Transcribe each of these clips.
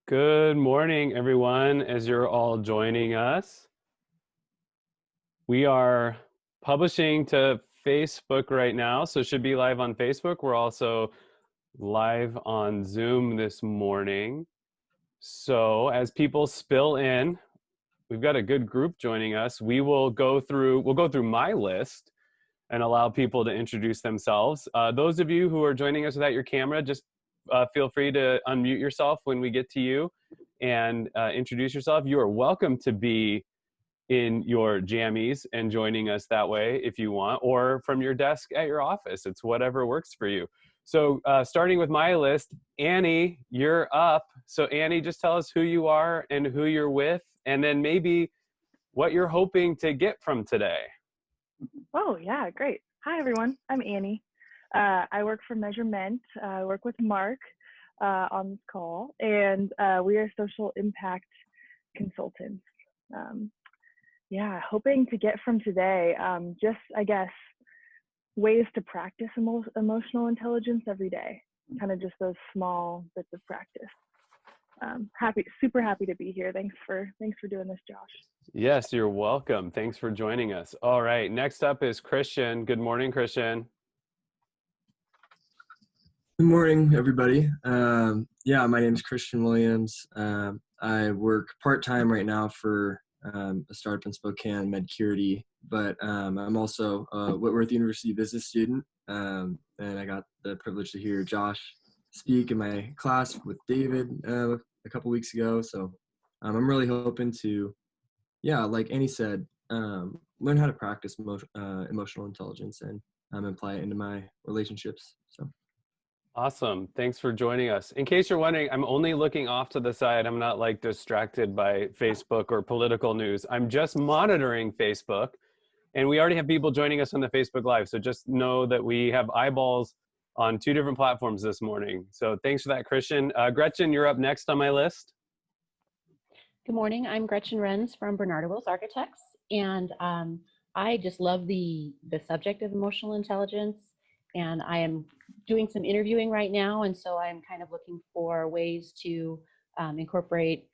Good morning, everyone, as you're all joining us. We are publishing to Facebook right now, so it should be live on Facebook. We're also live on Zoom this morning. So as people spill in, we've got a good group joining us. We'll go through my list and allow people to introduce themselves. Those of you who are joining us without your camera, just feel free to unmute yourself when we get to you and introduce yourself. You are welcome to be in your jammies and joining us that way if you want, or from your desk at your office. It's whatever works for you. So starting with my list, Annie, you're up. So Annie, just tell us who you are and who you're with, and then maybe what you're hoping to get from today. Oh, yeah, great. Hi, everyone. I'm Annie. I work for Measurement. I work with Mark on this call, and we are social impact consultants. Hoping to get from today, just, I guess, ways to practice emotional intelligence every day, kind of just those small bits of practice. Super happy to be here. Thanks for doing this, Josh. Yes, you're welcome. Thanks for joining us. All right, next up is Christian. Good morning, Christian. Good morning, everybody. My name is Christian Williams. I work part-time right now for a startup in Spokane, MedCurity, but I'm also a Whitworth University business student, and I got the privilege to hear Josh speak in my class with David a couple weeks ago. So I'm really hoping to, like Annie said, learn how to practice emotional intelligence and apply it into my relationships. So. Awesome. Thanks for joining us. In case you're wondering, I'm only looking off to the side. I'm not like distracted by Facebook or political news. I'm just monitoring Facebook, and we already have people joining us on the Facebook Live. So just know that we have eyeballs on 2 different platforms this morning. So thanks for that, Christian. Gretchen, you're up next on my list. Good morning. I'm Gretchen Renz from Bernardo Wills Architects, and I just love the subject of emotional intelligence. And I am doing some interviewing right now, and so I'm kind of looking for ways to incorporate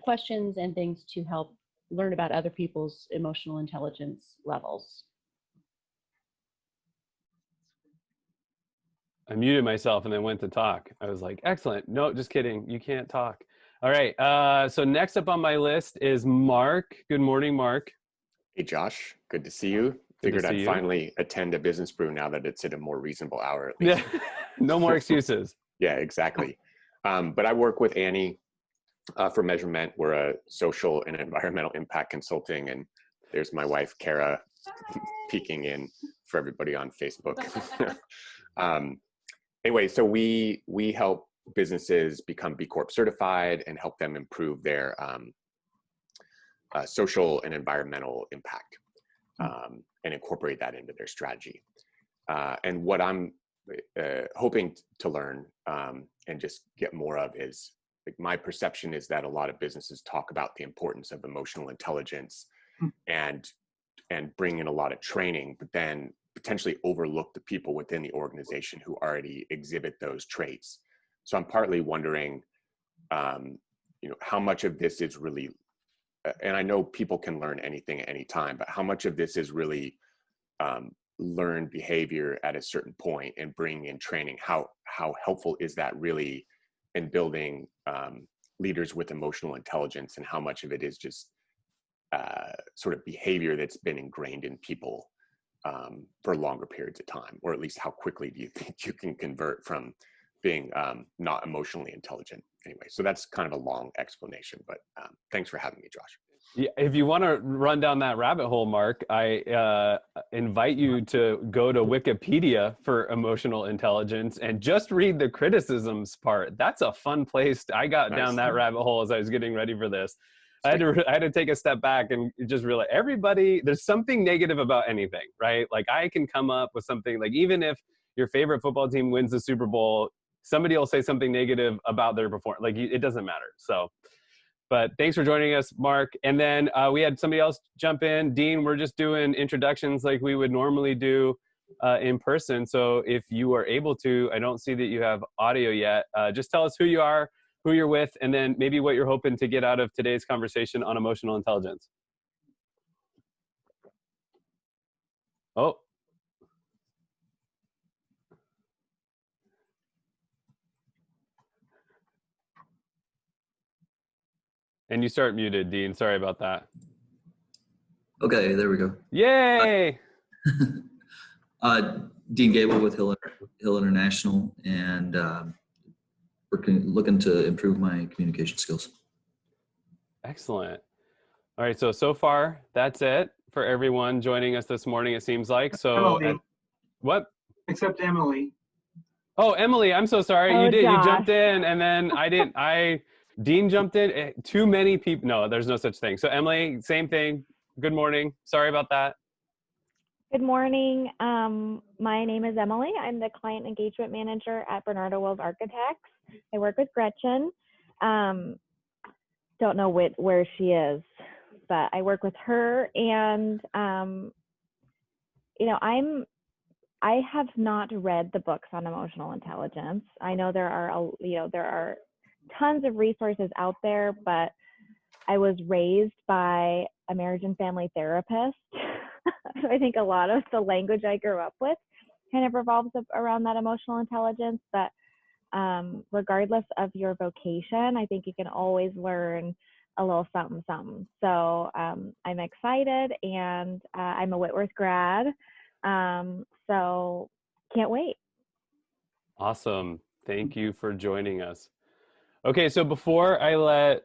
questions and things to help learn about other people's emotional intelligence levels. I muted myself and then went to talk. I was like, excellent. No, just kidding. You can't talk. All right. So next up on my list is Mark. Good morning, Mark. Hey, Josh. Good to see you. Figured I'd finally attend a Business Brew now that it's at a more reasonable hour at least. Yeah, no more excuses. Yeah, exactly. But I work with Annie for Measurement. We're a social and environmental impact consulting, and there's my wife, Kara, peeking in for everybody on Facebook. Anyway, so we help businesses become B Corp certified and help them improve their social and environmental impact. And incorporate that into their strategy. And what I'm hoping to learn and just get more of is, like, my perception is that a lot of businesses talk about the importance of emotional intelligence and bring in a lot of training, but then potentially overlook the people within the organization who already exhibit those traits. So I'm partly wondering, how much of this is really, and I know people can learn anything at any time, but how much of this is really learned behavior at a certain point and bringing in training? How helpful is that really in building leaders with emotional intelligence, and how much of it is just sort of behavior that's been ingrained in people for longer periods of time? Or at least how quickly do you think you can convert from being not emotionally intelligent? Anyway, so that's kind of a long explanation, but thanks for having me, Josh. Yeah, if you want to run down that rabbit hole, Mark, I invite you to go to Wikipedia for emotional intelligence and just read the criticisms part. That's a fun place. I got down that rabbit hole as I was getting ready for this. I had to take a step back and just realize there's something negative about anything, right? Like, I can come up with something, like, even if your favorite football team wins the Super Bowl, somebody will say something negative about their performance. Like, it doesn't matter. So, but thanks for joining us, Mark. And then we had somebody else jump in. Dean, we're just doing introductions like we would normally do in person. So if you are able to, I don't see that you have audio yet. Just tell us who you are, who you're with, and then maybe what you're hoping to get out of today's conversation on emotional intelligence. Oh. And you start muted, Dean. Sorry about that. Okay, there we go. Yay! Dean Gable with Hill International, and looking to improve my communication skills. Excellent. All right, so far that's it for everyone joining us this morning, it seems like. So what? Except Emily. Oh, Emily, I'm so sorry. Oh, You did. Josh. You jumped in, and then Dean jumped in. Too many people. No, there's no such thing. So Emily, same thing. Good morning. Sorry about that. Good morning. My name is Emily. I'm the Client Engagement Manager at Bernardo Wells Architects. I work with Gretchen. Don't know where she is, but I work with her. And, I have not read the books on emotional intelligence. I know there are tons of resources out there, but I was raised by a marriage and family therapist. So I think a lot of the language I grew up with kind of revolves around that emotional intelligence. But regardless of your vocation, I think you can always learn a little something, something. So I'm excited, and I'm a Whitworth grad. So can't wait. Awesome. Thank you for joining us. Okay, so before I let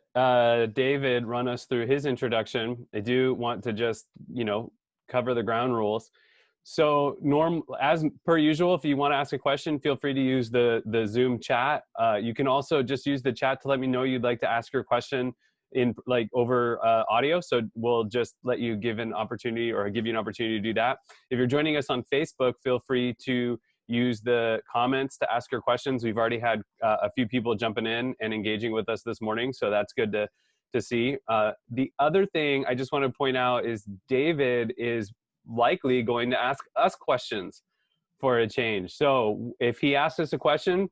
David run us through his introduction, I do want to just, cover the ground rules. So as per usual, if you want to ask a question, feel free to use the Zoom chat. You can also just use the chat to let me know you'd like to ask your question over audio. So we'll just let you give you an opportunity to do that. If you're joining us on Facebook, feel free to use the comments to ask your questions. We've already had a few people jumping in and engaging with us this morning, so that's good to see. The other thing I just want to point out is David is likely going to ask us questions for a change. So if he asks us a question,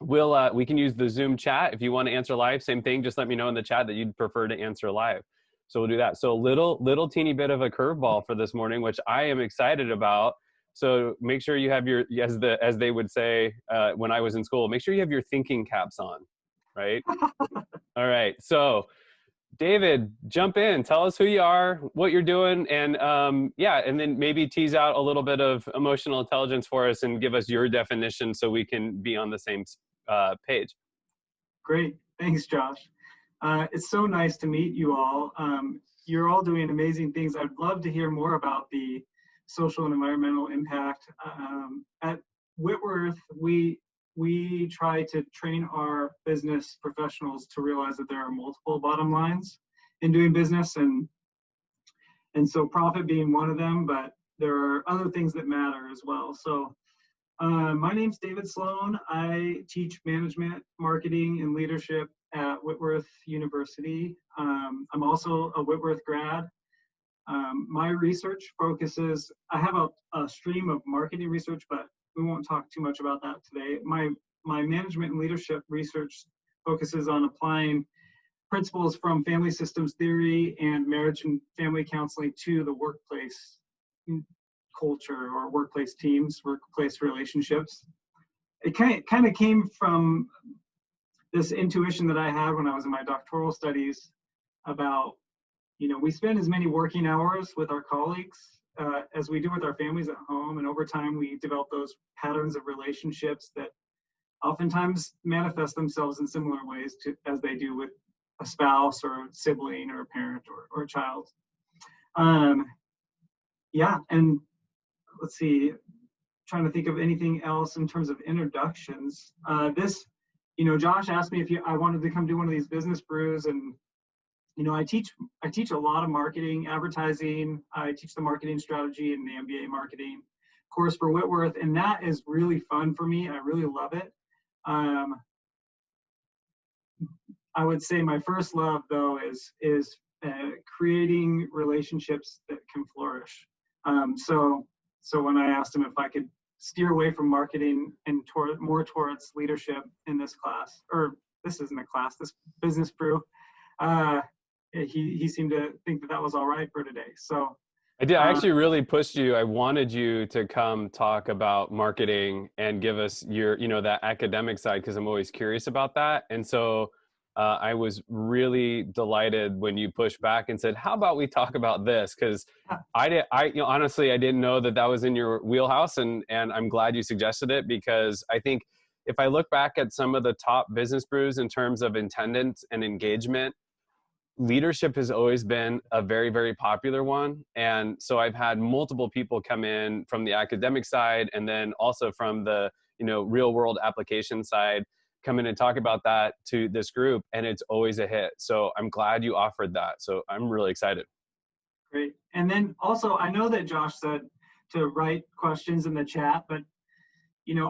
we can use the Zoom chat. If you want to answer live, same thing, just let me know in the chat that you'd prefer to answer live. So we'll do that. So little teeny bit of a curveball for this morning, which I am excited about. So make sure you have your, as they would say when I was in school, make sure you have your thinking caps on, right? All right. So David, jump in. Tell us who you are, what you're doing, and and then maybe tease out a little bit of emotional intelligence for us and give us your definition so we can be on the same page. Great. Thanks, Josh. It's so nice to meet you all. You're all doing amazing things. I'd love to hear more about the social and environmental impact. At Whitworth, we try to train our business professionals to realize that there are multiple bottom lines in doing business, and so profit being one of them, but there are other things that matter as well. So my name's David Sloan. I teach management, marketing, and leadership at Whitworth University. I'm also a Whitworth grad. My research focuses, I have a stream of marketing research, but we won't talk too much about that today. My management and leadership research focuses on applying principles from family systems theory and marriage and family counseling to the workplace culture or workplace teams, workplace relationships. It kind of came from this intuition that I had when I was in my doctoral studies about, we spend as many working hours with our colleagues as we do with our families at home, and over time we develop those patterns of relationships that oftentimes manifest themselves in similar ways as they do with a spouse or a sibling or a parent or a child. And let's see, trying to think of anything else in terms of introductions. Josh asked me if I wanted to come do one of these business brews, and I teach a lot of marketing, advertising. I teach the marketing strategy and the MBA marketing course for Whitworth, and that is really fun for me. I really love it. I would say my first love, though, is creating relationships that can flourish. So when I asked him if I could steer away from marketing and more towards leadership in this class, or this isn't a class, this Business Brew. He seemed to think that that was all right for today. So I did. I actually really pushed you. I wanted you to come talk about marketing and give us your, that academic side, because I'm always curious about that. And so I was really delighted when you pushed back and said, "How about we talk about this?" Because honestly, I didn't know that was in your wheelhouse, and I'm glad you suggested it, because I think if I look back at some of the top business brews in terms of attendance and engagement, leadership has always been a very, very popular one. And so I've had multiple people come in from the academic side, and then also from the, real world application side, come in and talk about that to this group. And it's always a hit. So I'm glad you offered that. So I'm really excited. Great. And then also, I know that Josh said to write questions in the chat, but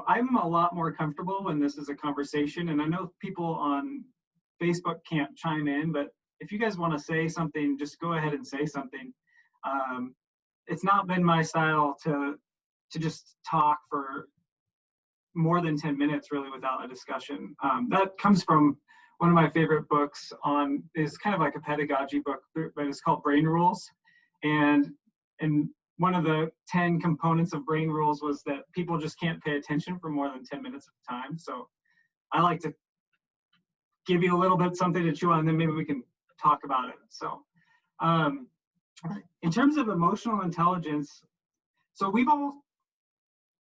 I'm a lot more comfortable when this is a conversation. And I know people on Facebook can't chime in, but if you guys want to say something, just go ahead and say something. It's not been my style to just talk for more than 10 minutes really without a discussion. That comes from one of my favorite books is kind of like a pedagogy book, but it's called Brain Rules. And one of the 10 components of Brain Rules was that people just can't pay attention for more than 10 minutes at a time. So I like to give you a little bit something to chew on, and then maybe we can talk about it. So in terms of emotional intelligence, so we've all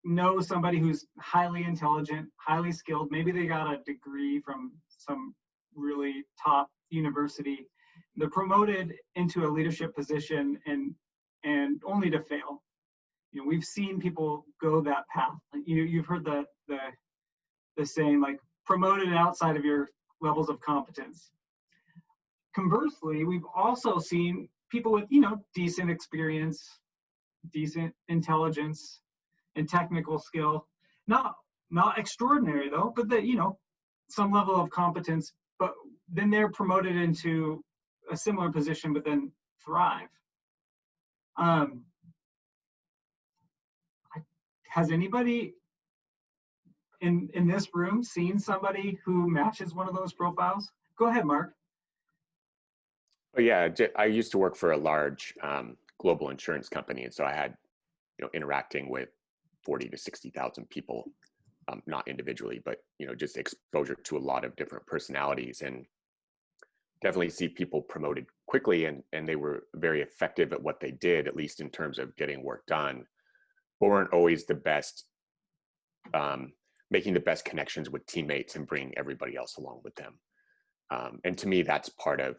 know somebody who's highly intelligent, highly skilled. Maybe they got a degree from some really top university. They're promoted into a leadership position and only to fail. We've seen people go that path. You've heard the saying, like, promoted outside of your levels of competence. Conversely, we've also seen people with, decent experience, decent intelligence, and technical skill, not extraordinary though, but that, some level of competence, but then they're promoted into a similar position, but then thrive. Has anybody in this room seen somebody who matches one of those profiles? Go ahead, Mark. Oh yeah, I used to work for a large global insurance company, and so I had, interacting with 40 to 60,000 people, not individually, but just exposure to a lot of different personalities, and definitely see people promoted quickly, and they were very effective at what they did, at least in terms of getting work done, but weren't always the best, making the best connections with teammates and bringing everybody else along with them. And to me, that's part of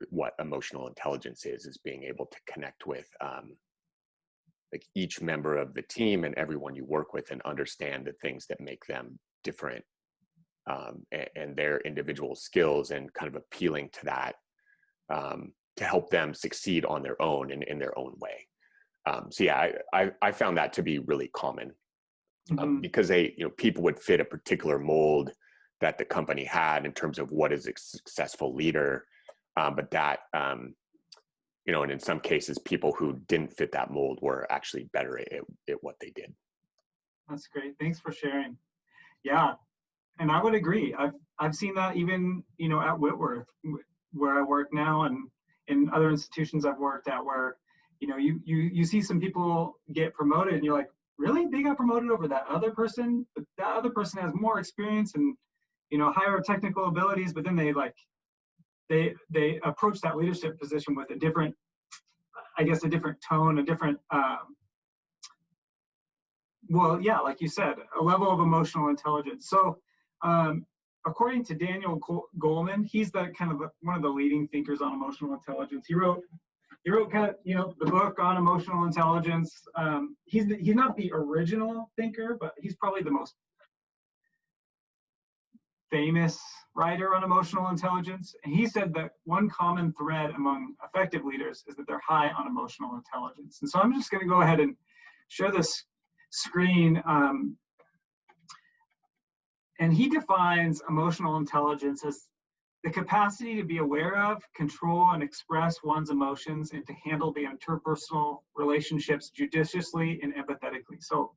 what emotional intelligence is being able to connect with like each member of the team and everyone you work with, and understand the things that make them different, and their individual skills, and kind of appealing to that to help them succeed on their own and in their own way. So yeah, I found that to be really common, because people would fit a particular mold that the company had in terms of what is a successful leader. But that, and in some cases, people who didn't fit that mold were actually better at what they did. That's great. Thanks for sharing. Yeah, and I would agree. I've seen that even, at Whitworth, where I work now, and in other institutions I've worked at, where, you see some people get promoted, and you're like, really? They got promoted over that other person? But that other person has more experience and, higher technical abilities, but then they approach that leadership position with a different tone, a different, well, yeah, like you said, a level of emotional intelligence. So according to Daniel Goleman, he's one of the leading thinkers on emotional intelligence. He wrote kind of, the book on emotional intelligence. He's not the original thinker, but he's probably the most famous writer on emotional intelligence. And he said that one common thread among effective leaders is that they're high on emotional intelligence. And so I'm just going to go ahead and share this screen. And he defines emotional intelligence as the capacity to be aware of, control, and express one's emotions, and to handle the interpersonal relationships judiciously and empathetically. So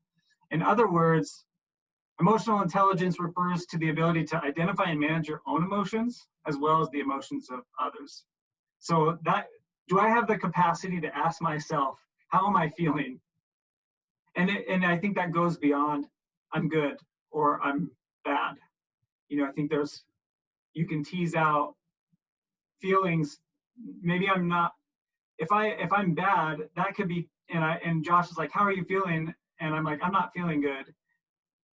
in other words, Emotional intelligence refers to the ability to identify and manage your own emotions as well as the emotions of others. So that, do I have the capacity to ask myself, how am I feeling? And I think that goes beyond I'm good or I'm bad. You know, I think you can tease out feelings. Maybe I'm not, if I'm bad, that could be, and Josh is like, how are you feeling? And I'm like, I'm not feeling good.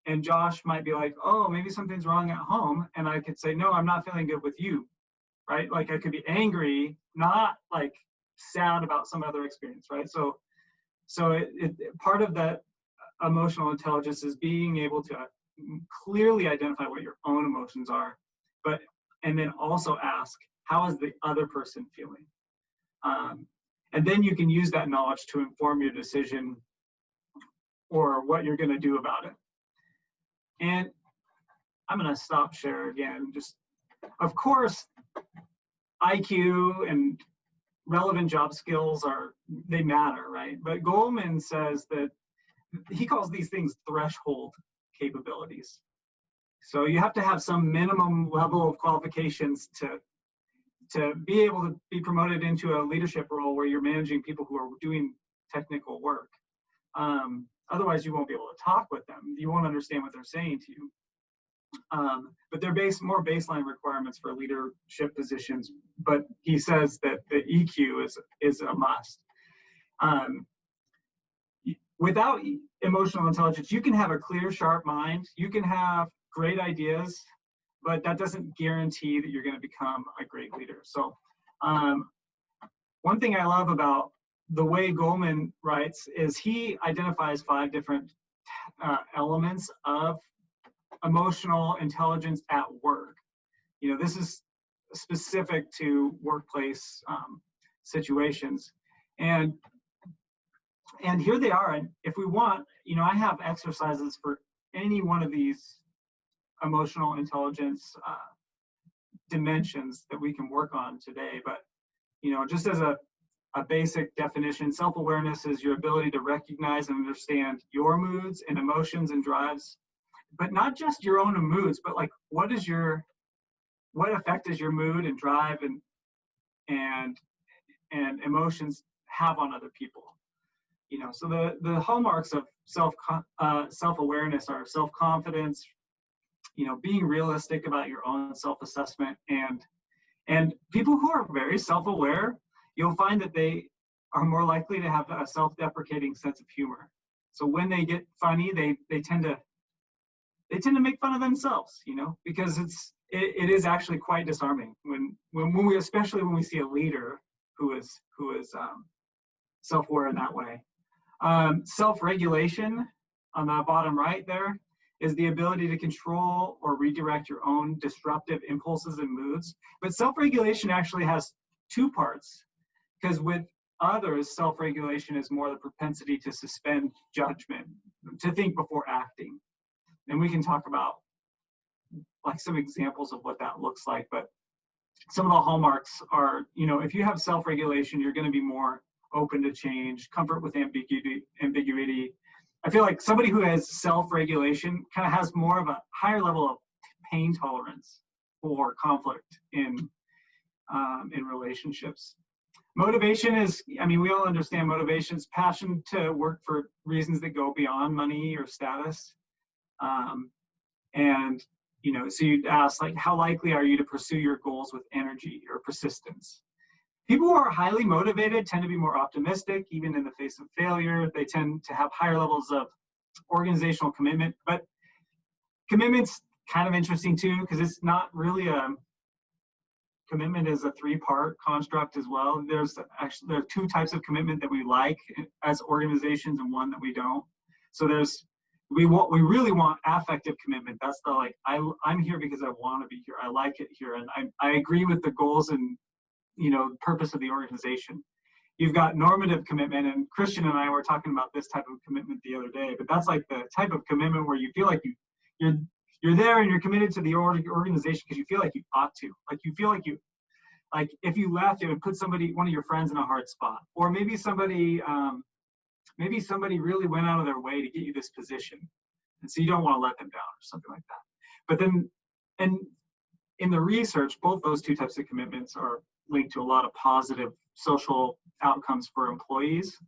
And Josh might be like, oh, maybe something's wrong at home. And I could say, no, I'm not feeling good with you, right? Like I could be angry, not like sad about some other experience, right? So part of that emotional intelligence is being able to clearly identify what your own emotions are, and then also ask, how is the other person feeling? And then you can use that knowledge to inform your decision or what you're going to do about it. And I'm going to stop share again. Just, of course, IQ and relevant job skills they matter, right? But Goleman says that he calls these things threshold capabilities. So you have to have some minimum level of qualifications to be able to be promoted into a leadership role where you're managing people who are doing technical work. Otherwise, you won't be able to talk with them. You won't understand what they're saying to you. But they're more baseline requirements for leadership positions. But he says that the EQ is a must. Without emotional intelligence, you can have a clear, sharp mind. You can have great ideas, but that doesn't guarantee that you're going to become a great leader. So one thing I love about the way Goleman writes is he identifies 5 different elements of emotional intelligence at work. You know, this is specific to workplace situations. And here they are. And if we want, you know, I have exercises for any one of these emotional intelligence dimensions that we can work on today. But, you know, just as a basic definition, self-awareness is your ability to recognize and understand your moods and emotions and drives, but not just your own moods, but like what effect does your mood and drive and emotions have on other people? You know, so the hallmarks of self-awareness are self-confidence, you know, being realistic about your own self-assessment, and people who are very self-aware, you'll find that they are more likely to have a self-deprecating sense of humor. So when they get funny, they tend to make fun of themselves, you know, because it is actually quite disarming when we, especially when we see a leader who is self-aware in that way. Self-regulation on the bottom right there is the ability to control or redirect your own disruptive impulses and moods. But self-regulation actually has 2 parts, because with others, self-regulation is more the propensity to suspend judgment, to think before acting. And we can talk about like some examples of what that looks like, but some of the hallmarks are, you know, if you have self-regulation, you're going to be more open to change, comfort with ambiguity. I feel like somebody who has self-regulation kind of has more of a higher level of pain tolerance for conflict in relationships. Motivation is, I mean, we all understand motivation is passion to work for reasons that go beyond money or status. And, you know, so you'd ask, like, how likely are you to pursue your goals with energy or persistence? People who are highly motivated tend to be more optimistic, even in the face of failure. They tend to have higher levels of organizational commitment. But commitment's kind of interesting too, because it's not really commitment is a 3-part construct as well. There are 2 types of commitment that we like as organizations and one that we don't. So we really want affective commitment. That's the, like, I'm here because I want to be here. I like it here, and I agree with the goals and, you know, purpose of the organization. You've got normative commitment, and Christian and I were talking about this type of commitment the other day, but that's like the type of commitment where you feel like you're there and you're committed to the organization because you feel like you ought to. Like you feel like if you left, it would put one of your friends in a hard spot. Or maybe somebody really went out of their way to get you this position. And so you don't want to let them down or something like that. But then, and in the research, both those two types of commitments are linked to a lot of positive social outcomes for employees.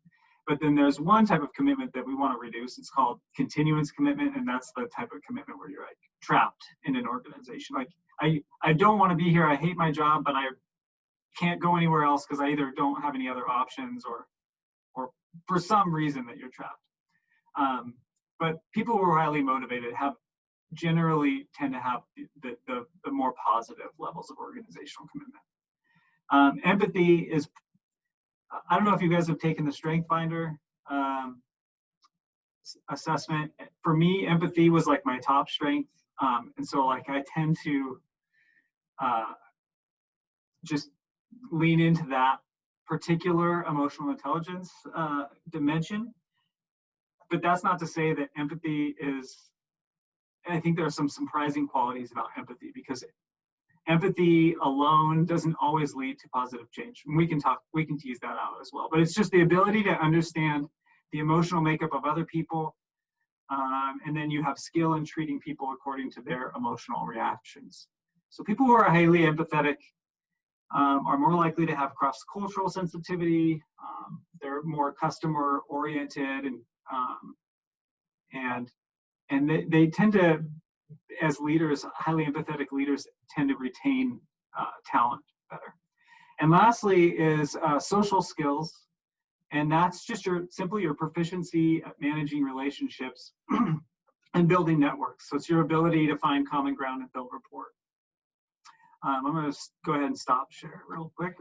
But then there's one type of commitment that we want to reduce. It's called continuance commitment, and that's the type of commitment where you're like trapped in an organization. Like, I don't want to be here. I hate my job, but I can't go anywhere else because I either don't have any other options or for some reason that you're trapped. But people who are highly motivated generally tend to have the more positive levels of organizational commitment. Empathy is, I don't know if you guys have taken the Strength Finder assessment. For me, empathy was like my top strength. And so like I tend to just lean into that particular emotional intelligence dimension. But that's not to say that empathy is, I think there are some surprising qualities about empathy, because empathy alone doesn't always lead to positive change. And we can tease that out as well. But it's just the ability to understand the emotional makeup of other people. And then you have skill in treating people according to their emotional reactions. So people who are highly empathetic are more likely to have cross-cultural sensitivity. They're more customer-oriented, and they tend to, as leaders, highly empathetic leaders tend to retain talent better. And lastly is social skills, and that's just simply your proficiency at managing relationships and building networks. So it's your ability to find common ground and build rapport. I'm going to go ahead and stop share real quick.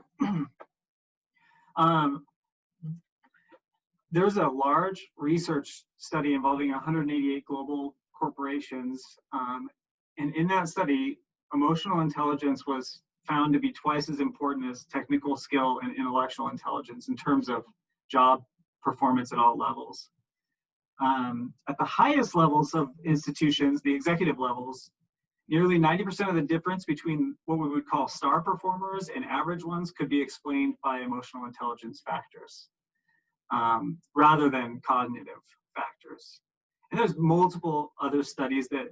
There's a large research study involving 188 global corporations. And in that study, emotional intelligence was found to be twice as important as technical skill and intellectual intelligence in terms of job performance at all levels. At the highest levels of institutions, the executive levels, nearly 90% of the difference between what we would call star performers and average ones could be explained by emotional intelligence factors, rather than cognitive factors. And there's multiple other studies that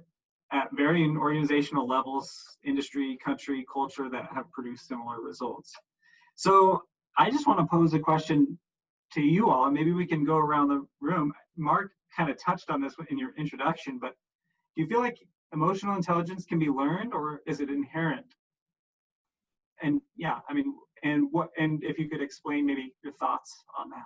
at varying organizational levels, industry, country, culture, that have produced similar results. So I just want to pose a question to you all, and maybe we can go around the room. Mark kind of touched on this in your introduction, but do you feel like emotional intelligence can be learned, or is it inherent? And yeah, I mean, and if you could explain maybe your thoughts on that.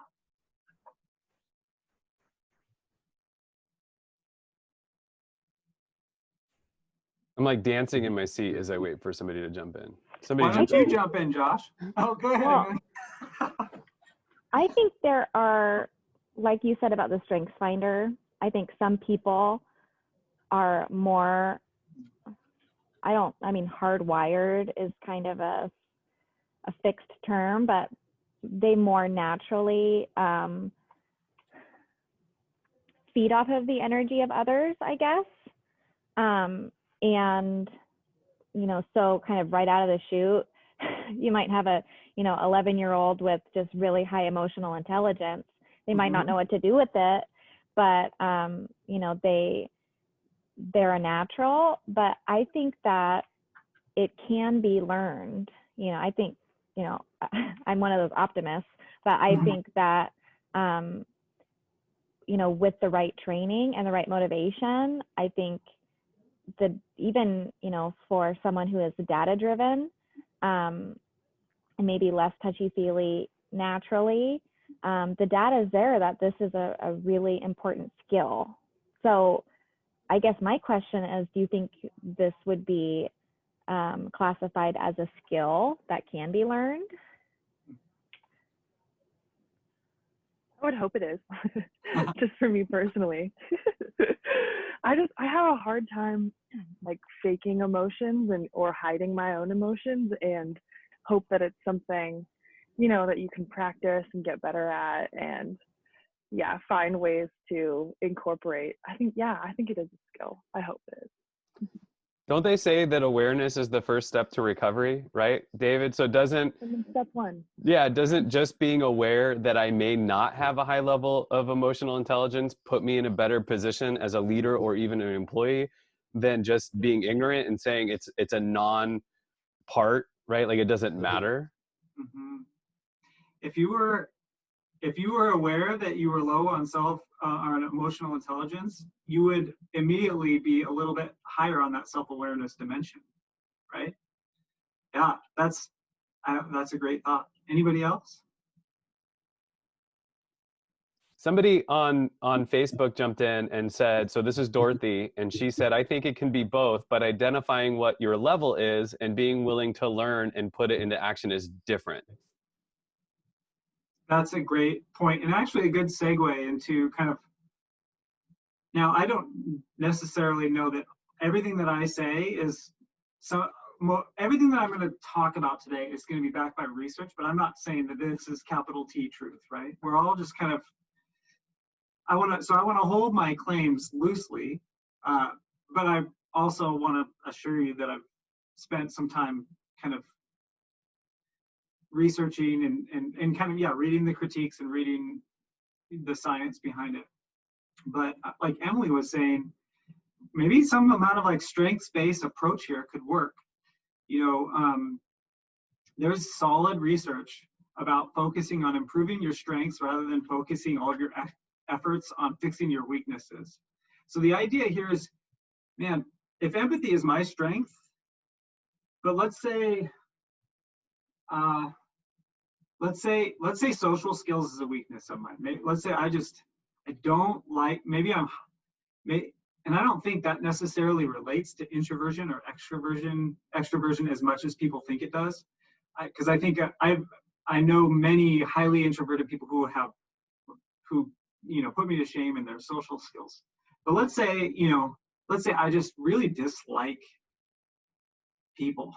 I'm like dancing in my seat as I wait for somebody to jump in. Why don't you jump in, Josh? Oh, go ahead. Well, I think there are, like you said about the Strengths Finder, I think some people are more, hardwired is kind of a fixed term, but they more naturally feed off of the energy of others, I guess. And, so kind of right out of the chute, you might have a, 11-year-old with just really high emotional intelligence. They might not know what to do with it, but, they're a natural, but I think that it can be learned. I think, I'm one of those optimists, but I think that, with the right training and the right motivation, I think that even, for someone who is data driven, and maybe less touchy-feely naturally, the data is there that this is a really important skill. So I guess my question is, do you think this would be classified as a skill that can be learned? I would hope it is, just for me personally. I have a hard time like faking emotions or hiding my own emotions, and hope that it's something, that you can practice and get better at, and find ways to incorporate. I think it is a skill. I hope it is. Don't they say that awareness is the first step to recovery, right, David? So doesn't, And then step one. yeah, doesn't just being aware that I may not have a high level of emotional intelligence put me in a better position as a leader or even an employee than just being ignorant and saying it's a non-part, right? Like it doesn't matter. Mm-hmm. If you were aware that you were low on on emotional intelligence, you would immediately be a little bit higher on that self-awareness dimension, right? Yeah, that's a great thought. Anybody else? Somebody on Facebook jumped in and said, so this is Dorothy, and she said, I think it can be both, but identifying what your level is and being willing to learn and put it into action is different. That's a great point, and actually a good segue into kind of, now I don't necessarily know that everything that I say is, everything that I'm going to talk about today is going to be backed by research, but I'm not saying that this is capital T truth, right? We're all just kind of, I want to hold my claims loosely, but I also want to assure you that I've spent some time kind of researching and kind of, yeah, reading the critiques and reading the science behind it. But like Emily was saying, maybe some amount of like strengths-based approach here could work. You know, there's solid research about focusing on improving your strengths rather than focusing all of your efforts on fixing your weaknesses. So the idea here is, man, if empathy is my strength, but let's say social skills is a weakness of mine. Let's say I don't like, and I don't think that necessarily relates to introversion or extroversion as much as people think it does. Because I think I know many highly introverted people who put me to shame in their social skills. But let's say I just really dislike people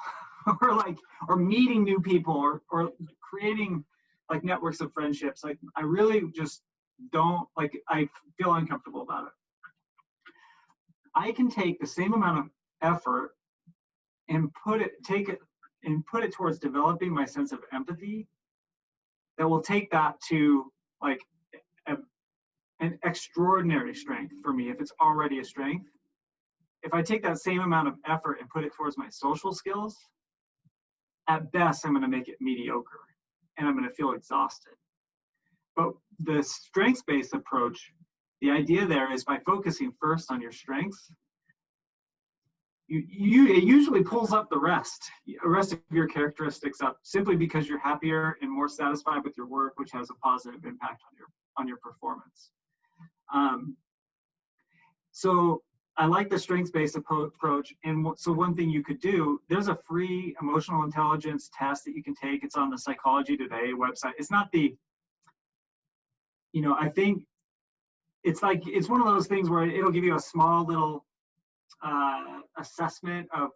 or meeting new people or creating like networks of friendships. Like I really just don't like, I feel uncomfortable about it. I can take the same amount of effort and put it towards developing my sense of empathy that will take that to like an extraordinary strength for me if it's already a strength. If I take that same amount of effort and put it towards my social skills, at best I'm going to make it mediocre and I'm going to feel exhausted. But the strengths-based approach, the idea there is by focusing first on your strengths, it usually pulls up the rest of your characteristics up simply because you're happier and more satisfied with your work, which has a positive impact on your performance. So I like the strengths-based approach. And so one thing you could do, there's a free emotional intelligence test that you can take. It's on the Psychology Today website. It's not the, I think it's one of those things where it'll give you a small little assessment of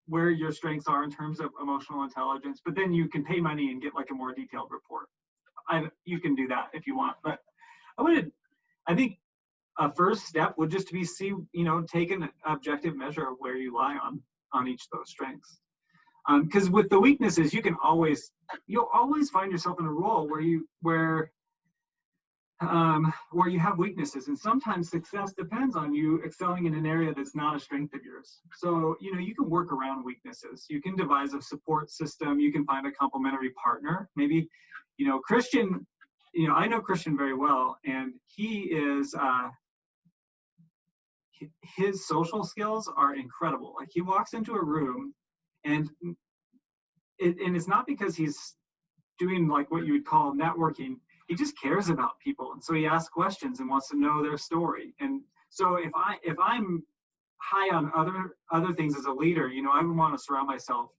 where your strengths are in terms of emotional intelligence, but then you can pay money and get like a more detailed report. You can do that if you want, but I think a first step would just be take an objective measure of where you lie on each of those strengths. Because with the weaknesses, you'll always find yourself in a role where you have weaknesses, and sometimes success depends on you excelling in an area that's not a strength of yours. So you can work around weaknesses. You can devise a support system. You can find a complementary partner. Maybe Christian. I know Christian very well, and he is his social skills are incredible. Like he walks into a room, and it's not because he's doing like what you would call networking. He just cares about people, and so he asks questions and wants to know their story. And so if I'm high on other things as a leader, I would want to surround myself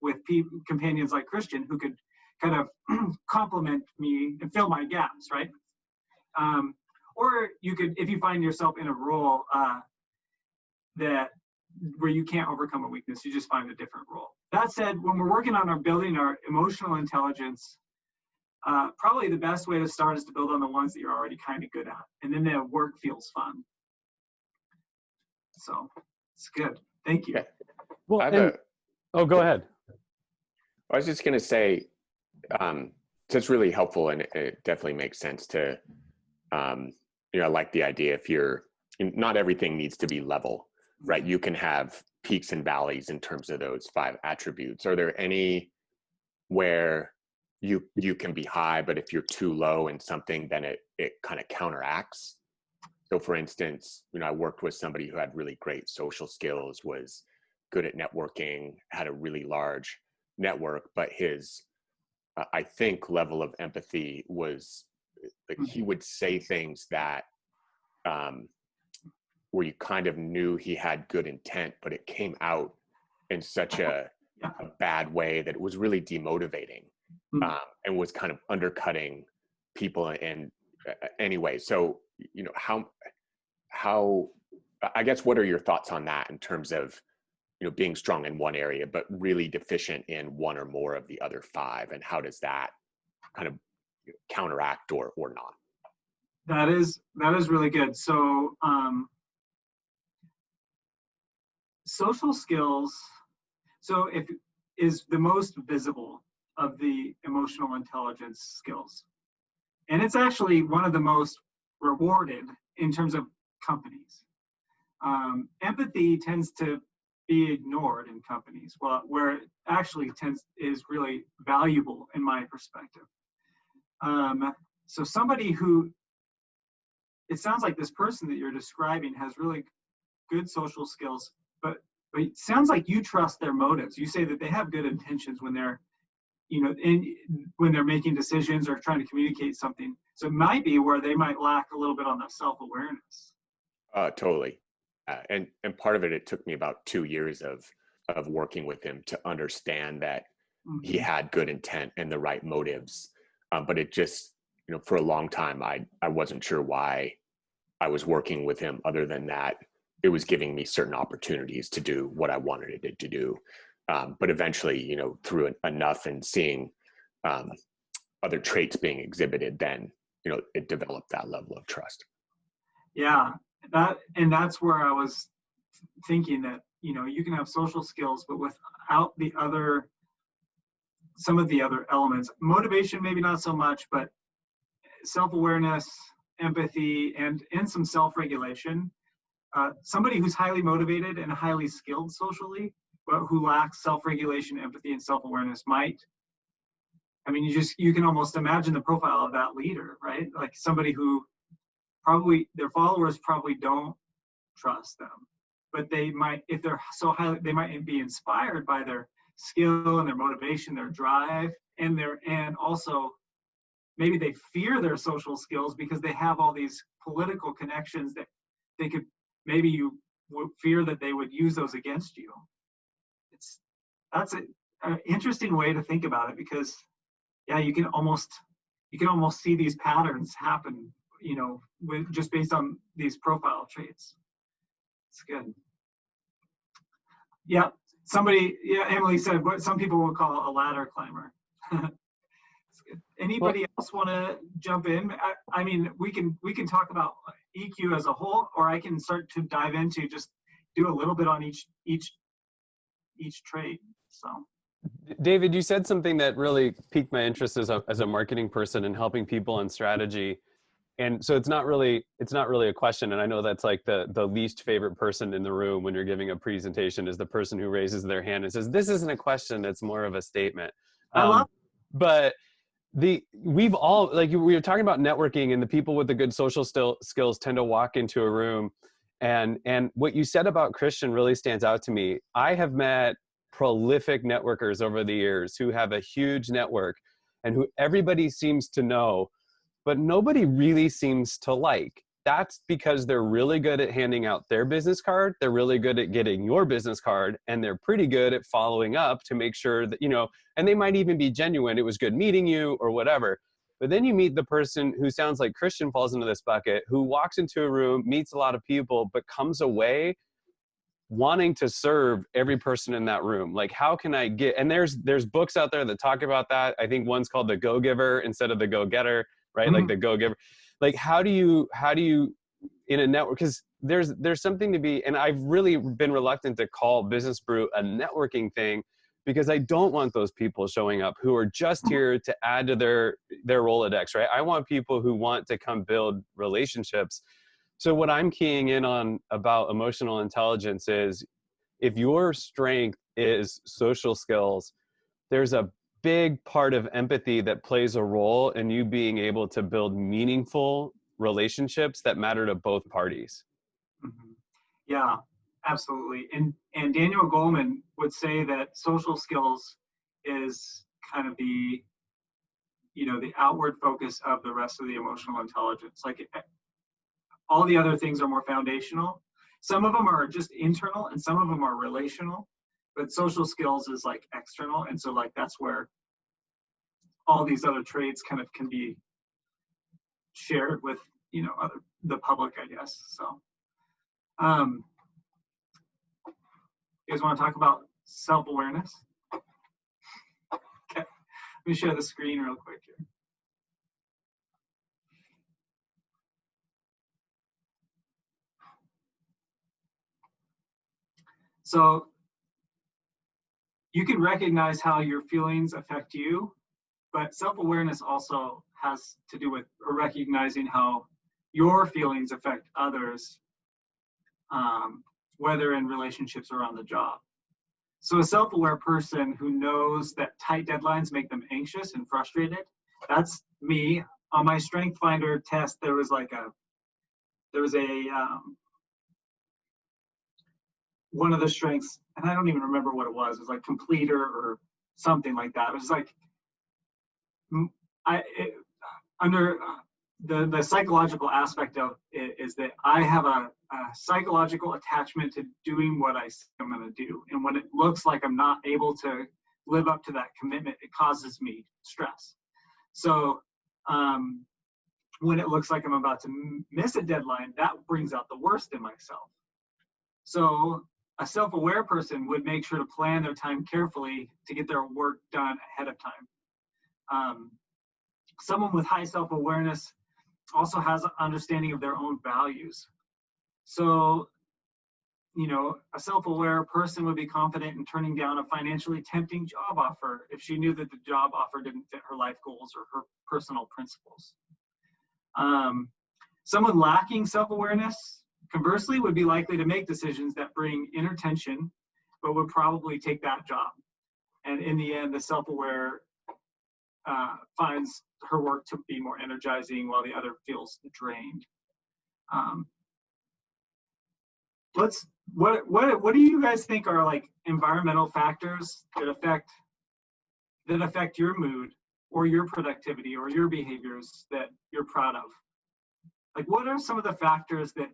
with companions like Christian who could kind of complement me and fill my gaps, right? Or you could, if you find yourself in a role where you can't overcome a weakness, you just find a different role. That said, when we're working on building our emotional intelligence, probably the best way to start is to build on the ones that you're already kind of good at, and then the work feels fun. So It's good. Thank you. Okay. Well, I have and, oh, go ahead. I was just going to say, so it's really helpful, and it definitely makes sense to, you know, I like the idea if not everything needs to be level, right? You can have peaks and valleys in terms of those 5 attributes. Are there any where you can be high, but if you're too low in something, then it kind of counteracts? So for instance, you know, I worked with somebody who had really great social skills, was good at networking, had a really large network, but his, I think, level of empathy was like he would say things that where you kind of knew he had good intent, but it came out in such a bad way that it was really demotivating, and was kind of undercutting people. And anyway, so, you know, how, I guess, what are your thoughts on that in terms of, you know, being strong in one area, but really deficient in one or more of the other 5? And how does that kind of, you know, counteract or not? That is really good. So social skills, so if is the most visible of the emotional intelligence skills. And it's actually one of the most rewarded in terms of companies. Empathy tends to be ignored in companies, where it actually is really valuable in my perspective. So somebody who, it sounds like this person that you're describing has really good social skills, but it sounds like you trust their motives. You say that they have good intentions when they're, you know, when they're making decisions or trying to communicate something. So it might be where they might lack a little bit on the self-awareness. Totally. And part of it took me about 2 years of working with him to understand that he had good intent and the right motives. But it just, you know, for a long time, I wasn't sure why I was working with him, other than that it was giving me certain opportunities to do what I wanted it to do. But eventually, you know, through enough and seeing other traits being exhibited, then, you know, it developed that level of trust. Yeah, that's where I was thinking that, you know, you can have social skills, but without some of the other elements, motivation, maybe not so much, but self-awareness, empathy, and some self-regulation. Somebody who's highly motivated and highly skilled socially, but who lacks self-regulation, empathy, and self-awareness might, I mean, you can almost imagine the profile of that leader, right? Like somebody who probably, their followers probably don't trust them, but they might, if they're so highly, they might be inspired by their skill and their motivation, their drive, and also maybe they fear their social skills because they have all these political connections that they could, maybe you would fear that they would use those against you. That's an interesting way to think about it, because yeah, you can almost see these patterns happen, you know, just based on these profile traits. It's good. Yeah, Emily said what some people would call a ladder climber. Anybody else want to jump in? I mean, we can talk about EQ as a whole, or I can start to dive into just do a little bit on each trait. So, David, you said something that really piqued my interest as a marketing person in helping people on strategy. And so it's not really a question. And I know that's like the least favorite person in the room when you're giving a presentation is the person who raises their hand and says, "This isn't a question, it's more of a statement." I love. But we've all, like we were talking about networking, and the people with the good social skills tend to walk into a room, and what you said about Christian really stands out to me. I have met prolific networkers over the years who have a huge network and who everybody seems to know, but nobody really seems to like. That's because they're really good at handing out their business card. They're really good at getting your business card, and they're pretty good at following up to make sure that, you know, and they might even be genuine. It was good meeting you or whatever. But then you meet the person who sounds like Christian falls into this bucket, who walks into a room, meets a lot of people, but comes away wanting to serve every person in that room. Like, how can I get, and there's books out there that talk about that. I think one's called The Go-Giver instead of The Go-Getter, right? Like the Go-Giver. Like, how do you in a network, because there's something to be, and I've really been reluctant to call Business Brew a networking thing, because I don't want those people showing up who are just here to add to their Rolodex, right? I want people who want to come build relationships. So what I'm keying in on about emotional intelligence is, if your strength is social skills, there's a big part of empathy that plays a role in you being able to build meaningful relationships that matter to both parties. Mhm. Yeah, absolutely. And Daniel Goleman would say that social skills is kind of the, the outward focus of the rest of the emotional intelligence. Like all the other things are more foundational. Some of them are just internal and some of them are relational, but social skills is like external. And so like that's where all these other traits kind of can be shared with, the public, I guess. So you guys want to talk about self-awareness? Okay, let me share the screen real quick here. So you can recognize how your feelings affect you, but self-awareness also has to do with recognizing how your feelings affect others, whether in relationships or on the job. So a self-aware person who knows that tight deadlines make them anxious and frustrated, that's me. On my Strength Finder test, there was one of the strengths, and I don't even remember what it was. It was like completer or something like that. It was like, under the psychological aspect of it is that I have a psychological attachment to doing what I say I'm going to do. And when it looks like I'm not able to live up to that commitment, it causes me stress. So when it looks like I'm about to miss a deadline, that brings out the worst in myself. So a self-aware person would make sure to plan their time carefully to get their work done ahead of time. Someone with high self-awareness also has an understanding of their own values. So, a self-aware person would be confident in turning down a financially tempting job offer if she knew that the job offer didn't fit her life goals or her personal principles. Someone lacking self-awareness, conversely, would be likely to make decisions that bring inner tension, but would probably take that job. And in the end, the self-aware finds her work to be more energizing while the other feels drained. What do you guys think are like environmental factors that affect your mood or your productivity or your behaviors that you're proud of? Like, what are some of the factors that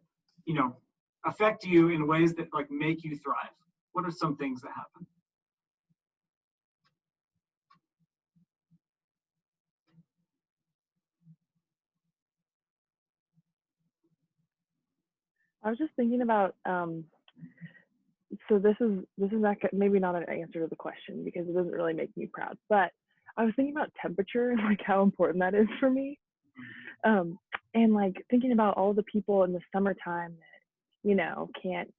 affect you in ways that like make you thrive? What are some things that happen? I was just thinking about, so this is maybe not an answer to the question because it doesn't really make me proud, but I was thinking about temperature and like how important that is for me. And like thinking about all the people in the summertime that, can't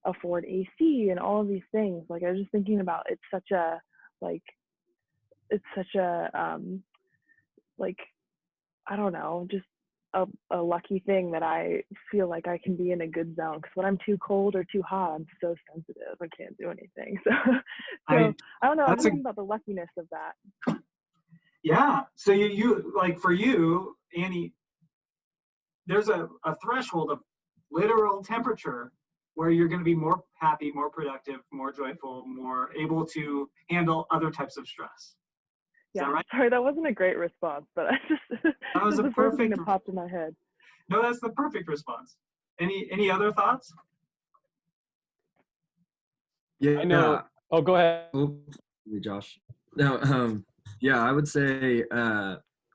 afford AC and all of these things. Like I was just thinking about it's such a like, I don't know, just a lucky thing that I feel like I can be in a good zone, because when I'm too cold or too hot, I'm so sensitive. I can't do anything. So I don't know. I'm thinking about the luckiness of that. Yeah. So you like, for you, Annie, there's a threshold of literal temperature where you're going to be more happy, more productive, more joyful, more able to handle other types of stress. Yeah, right? Sorry, that wasn't a great response, but I just that was the first thing that popped in my head. No, that's the perfect response. Any other thoughts? Yeah. I know. Oh, go ahead. Oh, Josh. No, yeah, I would say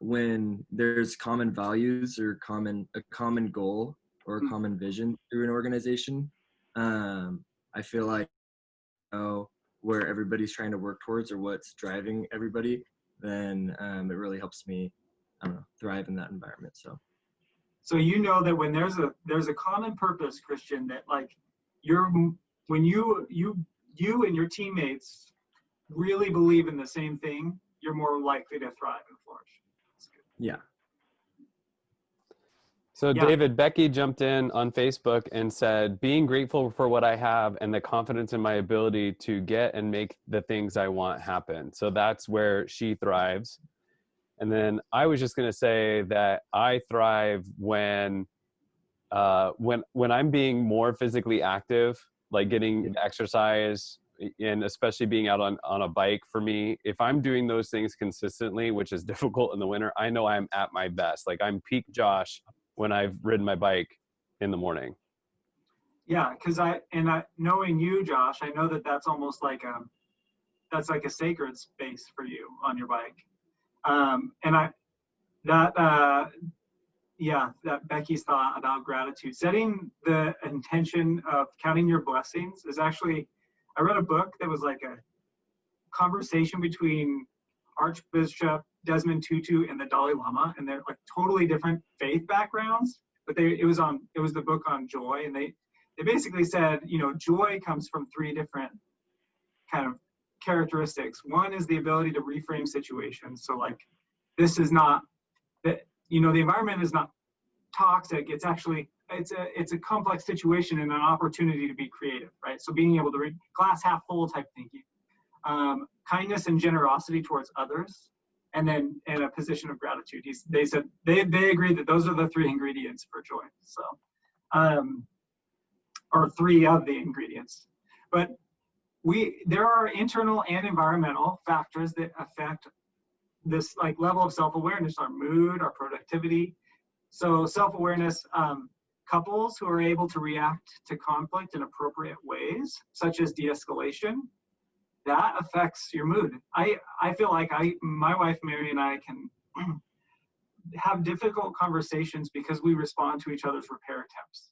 when there's common values or a common goal or a common vision through an organization, I feel like where everybody's trying to work towards or what's driving everybody, then it really helps me, thrive in that environment. So So you know that when there's a common purpose, Christian, that like when you and your teammates really believe in the same thing, you're more likely to thrive and flourish. Yeah. So Yeah. David, Becky jumped in on Facebook and said, being grateful for what I have and the confidence in my ability to get and make the things I want happen. So that's where she thrives. And then I was just going to say that I thrive when I'm being more physically active, like getting exercise, and especially being out on a bike for me. If I'm doing those things consistently, which is difficult in the winter, I know I'm at my best. Like I'm peak Josh when I've ridden my bike in the morning. Yeah, because knowing you, Josh, I know that that's almost like a sacred space for you on your bike. That Becky's thought about gratitude, setting the intention of counting your blessings is actually, I read a book that was like a conversation between Archbishop Desmond Tutu and the Dalai Lama, and they're like totally different faith backgrounds, but it was the book on joy, and they basically said, joy comes from three different kind of characteristics. One is the ability to reframe situations. So like, this is not that, the environment is not toxic. It's actually, it's a complex situation and an opportunity to be creative, right? So being able to read glass half full type thinking, kindness and generosity towards others, and then in a position of gratitude. They said they agreed that those are the three ingredients for joy. So, or three of the ingredients. But there are internal and environmental factors that affect this like level of self-awareness, our mood, our productivity. So self-awareness, couples who are able to react to conflict in appropriate ways, such as de-escalation, that affects your mood. I feel like my wife Mary and I can have difficult conversations because we respond to each other's repair attempts.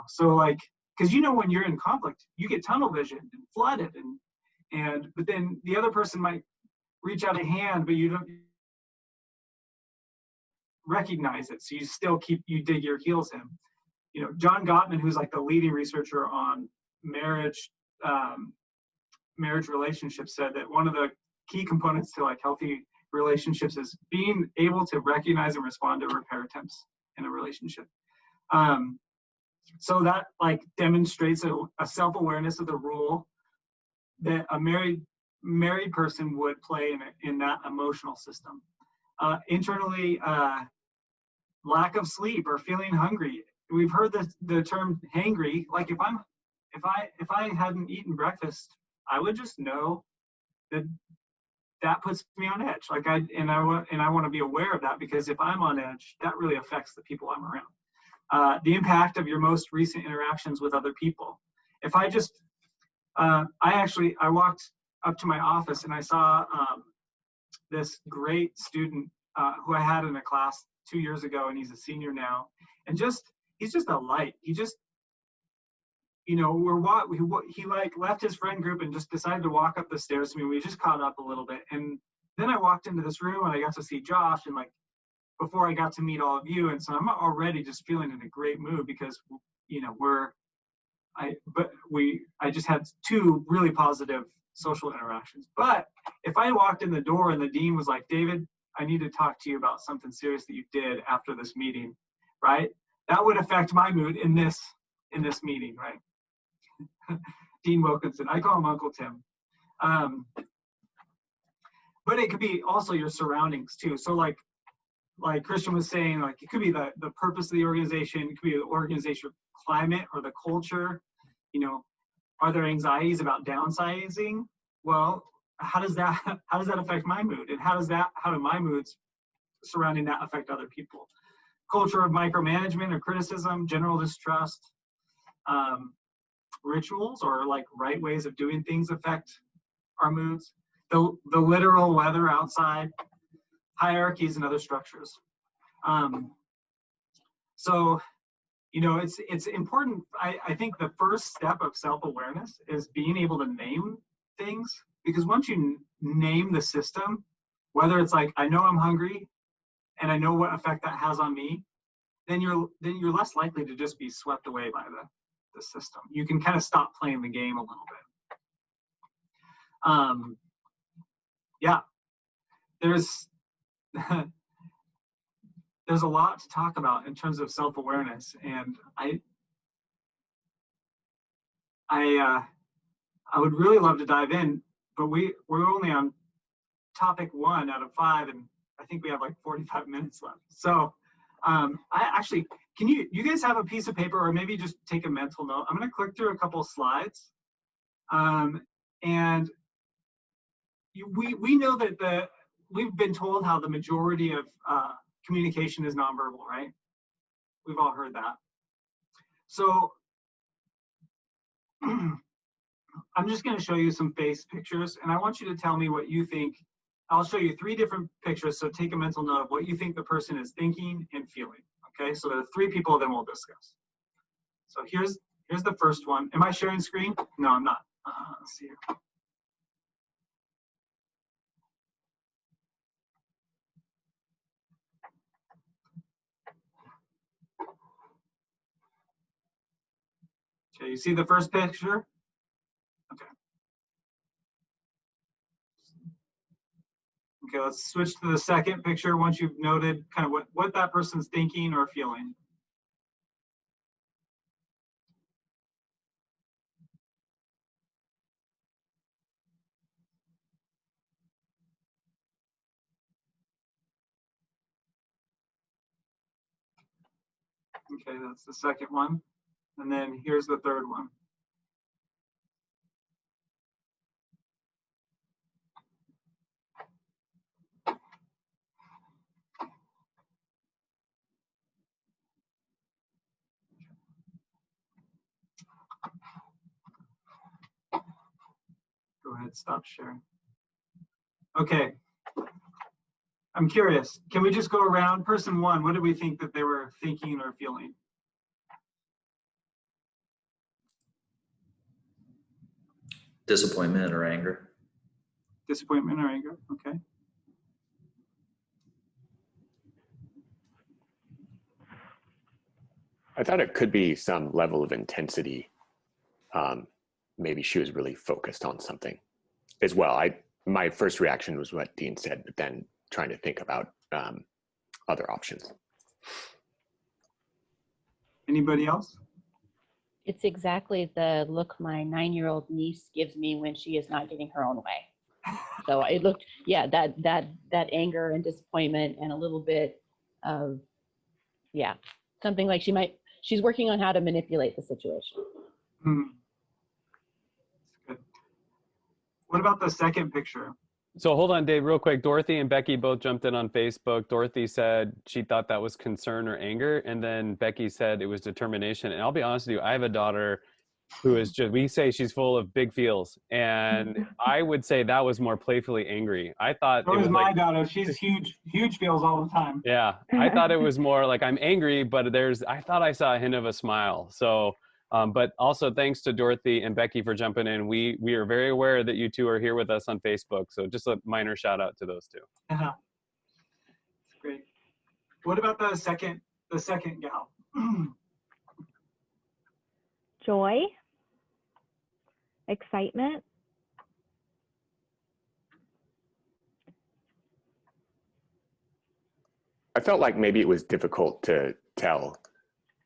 So like, because when you're in conflict, you get tunnel vision and flooded, but then the other person might reach out a hand, but you don't recognize it, so you dig your heels in. John Gottman, who's like the leading researcher on marriage relationships, said that one of the key components to like healthy relationships is being able to recognize and respond to repair attempts in a relationship. So that like demonstrates a self-awareness of the role that a married person would play in that emotional system. Internally, lack of sleep or feeling hungry. We've heard the term hangry. Like if I hadn't eaten breakfast, I would just know that puts me on edge. Like I want to be aware of that, because if I'm on edge, that really affects the people I'm around. The impact of your most recent interactions with other people. If I just, I walked up to my office and I saw this great student who I had in a class 2 years ago, and he's a senior now, and he's just a light. He just, he like left his friend group and just decided to walk up the stairs to me. We just caught up a little bit, and then I walked into this room and I got to see Josh, and like before I got to meet all of you, and so I'm already just feeling in a great mood because I just had two really positive social interactions. But if I walked in the door and the dean was like, David, I need to talk to you about something serious that you did after this meeting, right? That would affect my mood in this meeting, right? Dean Wilkinson, I call him Uncle Tim. But it could be also your surroundings too. So like Christian was saying, like it could be the purpose of the organization, it could be the organization climate or the culture. Are there anxieties about downsizing? Well, how does that affect my mood? And how do my moods surrounding that affect other people? Culture of micromanagement or criticism, general distrust, rituals or like right ways of doing things affect our moods. The literal weather outside, hierarchies and other structures. So it's important. I think the first step of self-awareness is being able to name things, because once you name the system, whether it's like, I know I'm hungry and I know what effect that has on me, then you're less likely to just be swept away by the system. You can kind of stop playing the game a little bit. Yeah, there's there's a lot to talk about in terms of self-awareness, and I would really love to dive in, but we're only on topic 1 out of 5, and I think we have like 45 minutes left. So I actually, can you guys have a piece of paper, or maybe just take a mental note? I'm going to click through a couple of slides, and we know that we've been told how the majority of communication is nonverbal, right? We've all heard that. So I'm just going to show you some face pictures, and I want you to tell me what you think. I'll show you 3 different pictures, so take a mental note of what you think the person is thinking and feeling. Okay, so there are 3 people, then we'll discuss. So here's the first one. Am I sharing screen? No, I'm not. Let's see here. Okay, you see the first picture? Okay. Okay, let's switch to the second picture once you've noted kind of what that person's thinking or feeling. Okay, that's the second one. And then here's the third one. Go ahead, stop sharing. Okay. I'm curious, can we just go around? Person 1, what do we think that they were thinking or feeling? Disappointment or anger. Disappointment or anger, okay. I thought it could be some level of intensity. Maybe she was really focused on something as well. My first reaction was what Dean said, but then trying to think about other options. Anybody else? It's exactly the look my 9-year-old niece gives me when she is not getting her own way. So it looked, yeah, that anger and disappointment and a little bit of, yeah, something like she's working on how to manipulate the situation. Hmm. That's good. What about the second picture? So hold on, Dave, real quick. Dorothy and Becky both jumped in on Facebook. Dorothy said she thought that was concern or anger. And then Becky said it was determination. And I'll be honest with you, I have a daughter who is just, we say she's full of big feels. And I would say that was more playfully angry. I thought So it was my like, daughter. She's huge feels all the time. yeah, I thought it was more like I'm angry, but I thought I saw a hint of a smile. So, but also thanks to Dorothy and Becky for jumping in. We are very aware that you two are here with us on Facebook. So just a minor shout out to those 2. That's great. What about the second gal? Joy, excitement, I felt like maybe it was difficult to tell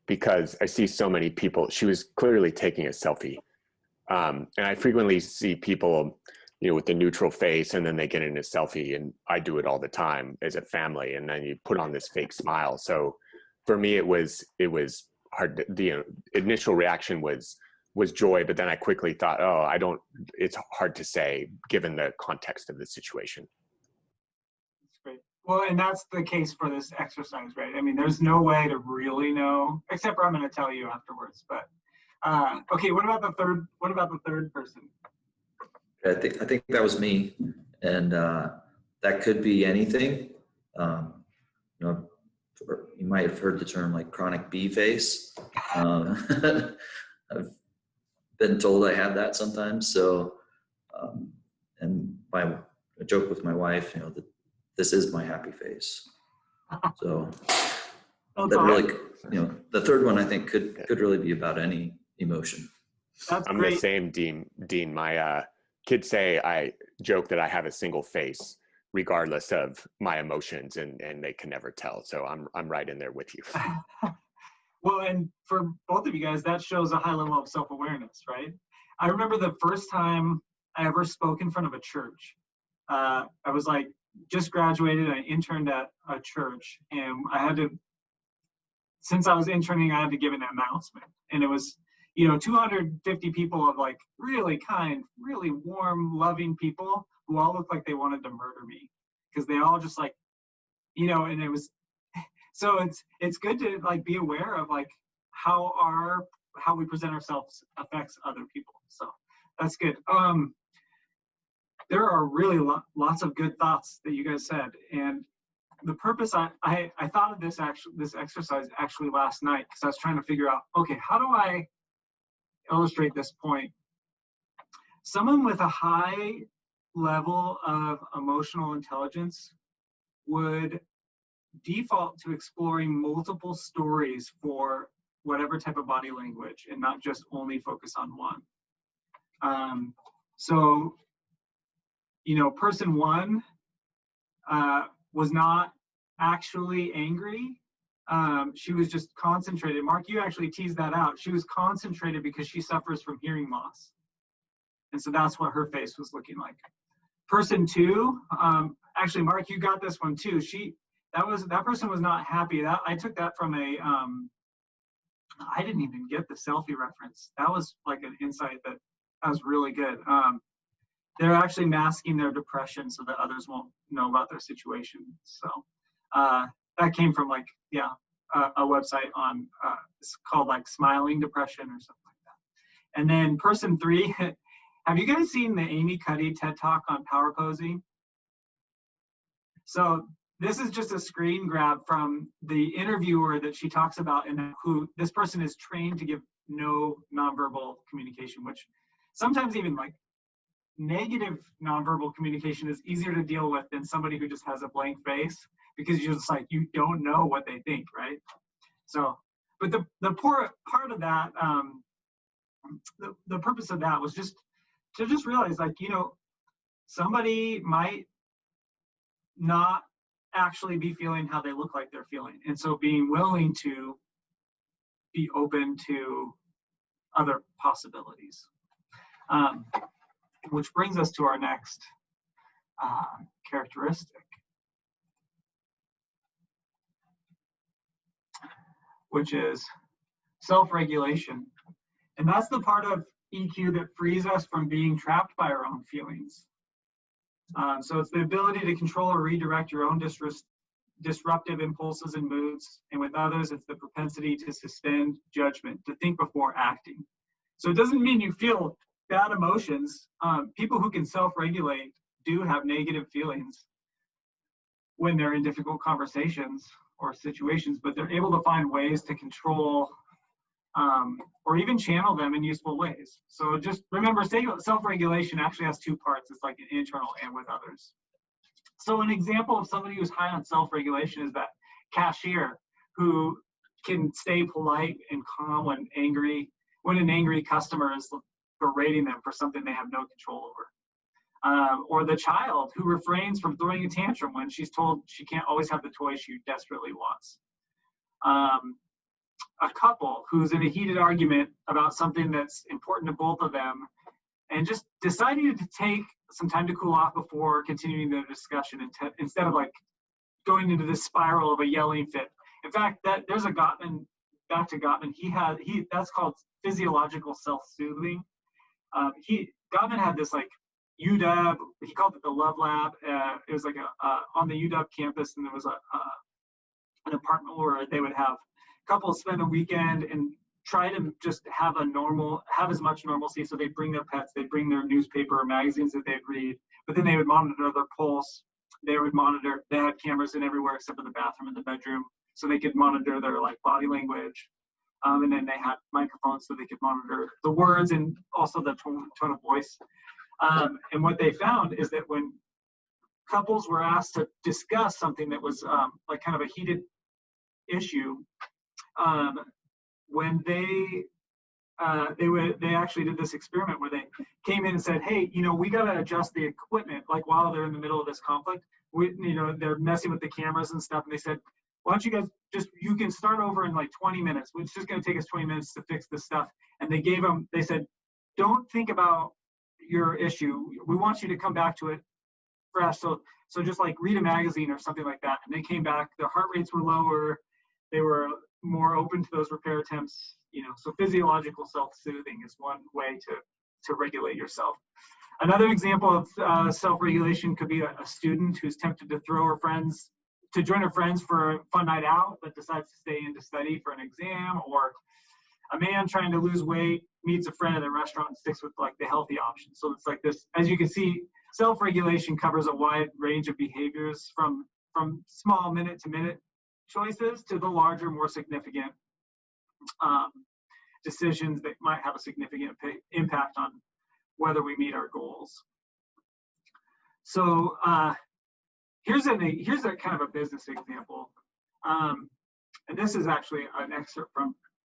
because I see so many people. She was clearly taking a selfie. And I frequently see people, with the neutral face, and then they get in a selfie, and I do it all the time as a family, and then you put on this fake smile. So for me, it was hard. The initial reaction was joy, but then I quickly thought, it's hard to say given the context of the situation. That's great. Well, and that's the case for this exercise, right? I mean, there's no way to really know, except for I'm going to tell you afterwards. But okay, what about the third person? I think that was me, and that could be anything. You might have heard the term like chronic bee face. I've been told I have that sometimes. So, and I joke with my wife, that this is my happy face. So That's that awesome. really, the third one I think could really be about any emotion. That's I'm great. the same, Dean. My kids say I joke that I have a single face regardless of my emotions, and they can never tell. So I'm right in there with you. Well, and for both of you guys, that shows a high level of self-awareness, right? I remember the first time I ever spoke in front of a church. I was like, just graduated, I interned at a church, and since I was interning, I had to give an announcement. And it was, 250 people of like really kind, really warm, loving people who all looked like they wanted to murder me, because they all just like, and it was, so it's good to like be aware of like how we present ourselves affects other people. So that's good. There are really lots of good thoughts that you guys said, and the purpose I thought of this exercise actually last night, because I was trying to figure out, okay, how do I illustrate this point? Someone with a high level of emotional intelligence would default to exploring multiple stories for whatever type of body language and not just only focus on one. So, person one was not actually angry. She was just concentrated. Mark, you actually teased that out. She was concentrated because she suffers from hearing loss. And so that's what her face was looking like. Person two, actually, Mark, you got this one too. That person was not happy. I took that from I didn't even get the selfie reference. That was like an insight that was really good. They're actually masking their depression so that others won't know about their situation. So that came from like, a website on, it's called like Smiling Depression or something like that. And then person three, have you guys seen the Amy Cuddy TED Talk on power posing? So this is just a screen grab from the interviewer that she talks about, and who this person is trained to give no nonverbal communication, which sometimes even like negative nonverbal communication is easier to deal with than somebody who just has a blank face, because you're just like, you don't know what they think, right? So, but the poor part of that, the purpose of that was just to realize, like, somebody might not actually be feeling how they look like they're feeling. And so being willing to be open to other possibilities. Which brings us to our next characteristic, which is self-regulation. And that's the part of EQ that frees us from being trapped by our own feelings. So it's the ability to control or redirect your own disruptive impulses and moods. And with others, it's the propensity to suspend judgment, to think before acting. So it doesn't mean you feel bad emotions. People who can self-regulate do have negative feelings when they're in difficult conversations or situations, but they're able to find ways to control or even channel them in useful ways. So just remember, self-regulation actually has two parts. It's like an internal and with others. So an example of somebody who's high on self-regulation is that cashier who can stay polite and calm when an angry customer is berating them for something they have no control over. Or the child who refrains from throwing a tantrum when she's told she can't always have the toy she desperately wants. A couple who's in a heated argument about something that's important to both of them, and just deciding to take some time to cool off before continuing the discussion, instead of like going into this spiral of a yelling fit. In fact, there's a Gottman, back to Gottman, that's called Physiological Self-Soothing. Gottman had this like UW, he called it the Love Lab. It was like on the UW campus, and there was an apartment where they would have couples spend a weekend and try to just have as much normalcy. So they'd bring their pets, they'd bring their newspaper or magazines that they'd read, but then they would monitor their pulse. They had cameras in everywhere except for the bathroom and the bedroom, so they could monitor their like body language. And then they had microphones so they could monitor the words and also the tone of voice. And what they found is that when couples were asked to discuss something that was like kind of a heated issue, when they actually did this experiment where they came in and said, hey, we got to adjust the equipment, like while they're in the middle of this conflict. They're messing with the cameras and stuff, and they said, why don't you guys you can start over in like 20 minutes. It's just going to take us 20 minutes to fix this stuff. And they said, don't think about your issue. We want you to come back to it fresh. So just like read a magazine or something like that. And they came back, their heart rates were lower. They were more open to those repair attempts. So physiological self-soothing is one way to regulate yourself. Another example of self-regulation could be a student who's tempted to join her friends for a fun night out, but decides to stay in to study for an exam, or a man trying to lose weight meets a friend at a restaurant and sticks with like the healthy option. So it's like this, as you can see, self-regulation covers a wide range of behaviors from small minute-to-minute choices to the larger, more significant decisions that might have a significant impact on whether we meet our goals. So here's a kind of a business example, and this is actually an excerpt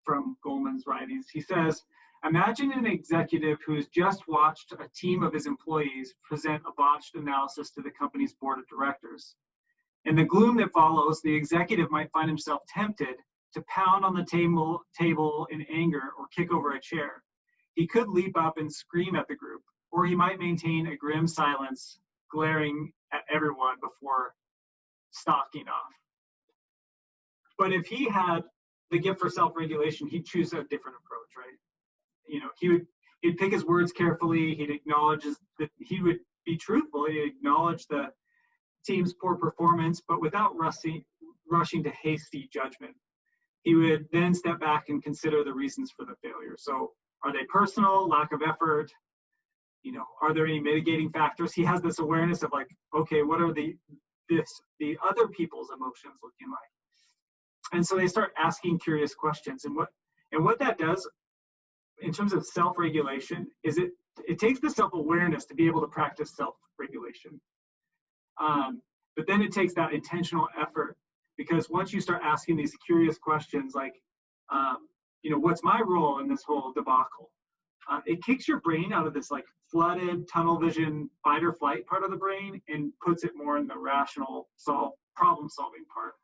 from Goleman's writings. He says, imagine an executive who has just watched a team of his employees present a botched analysis to the company's board of directors. In the gloom that follows, the executive might find himself tempted to pound on the table in anger or kick over a chair. He could leap up and scream at the group, or he might maintain a grim silence, glaring at everyone before stalking off. But if he had the gift for self-regulation, he'd choose a different approach, right? He'd pick his words carefully. He'd acknowledge that he would be truthful. He'd acknowledge the team's poor performance, but without rushing to hasty judgment. He would then step back and consider the reasons for the failure. So are they personal, lack of effort? Are there any mitigating factors? He has this awareness of like, okay, what are the other people's emotions looking like? And so they start asking curious questions. And what that does in terms of self-regulation is it takes the self-awareness to be able to practice self-regulation. But then it takes that intentional effort, because once you start asking these curious questions like, what's my role in this whole debacle? It kicks your brain out of this like flooded tunnel vision fight or flight part of the brain and puts it more in the rational problem solving part.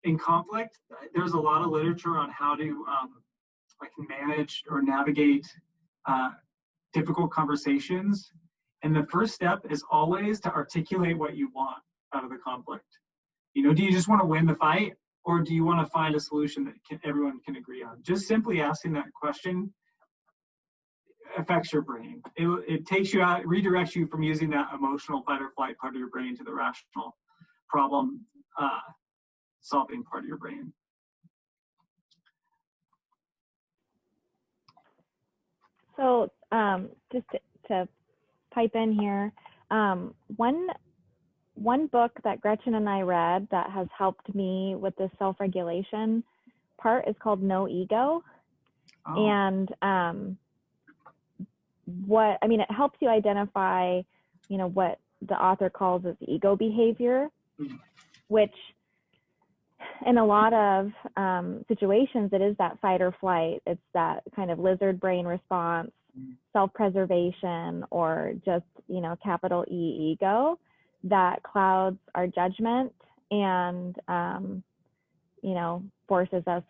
In conflict, there's a lot of literature on how to manage or navigate difficult conversations. And the first step is always to articulate what you want out of the conflict. Do you just want to win the fight, or do you want to find a solution that everyone can agree on? Just simply asking that question affects your brain. It takes you out, redirects you from using that emotional fight or flight part of your brain to the rational problem solving part of your brain. So just to pipe in here, one book that Gretchen and I read that has helped me with this self-regulation part is called No Ego. Oh. And it helps you identify, what the author calls as ego behavior, which in a lot of situations, it is that fight or flight. It's that kind of lizard brain response, self-preservation, or just, capital E ego that clouds our judgment and, forces us,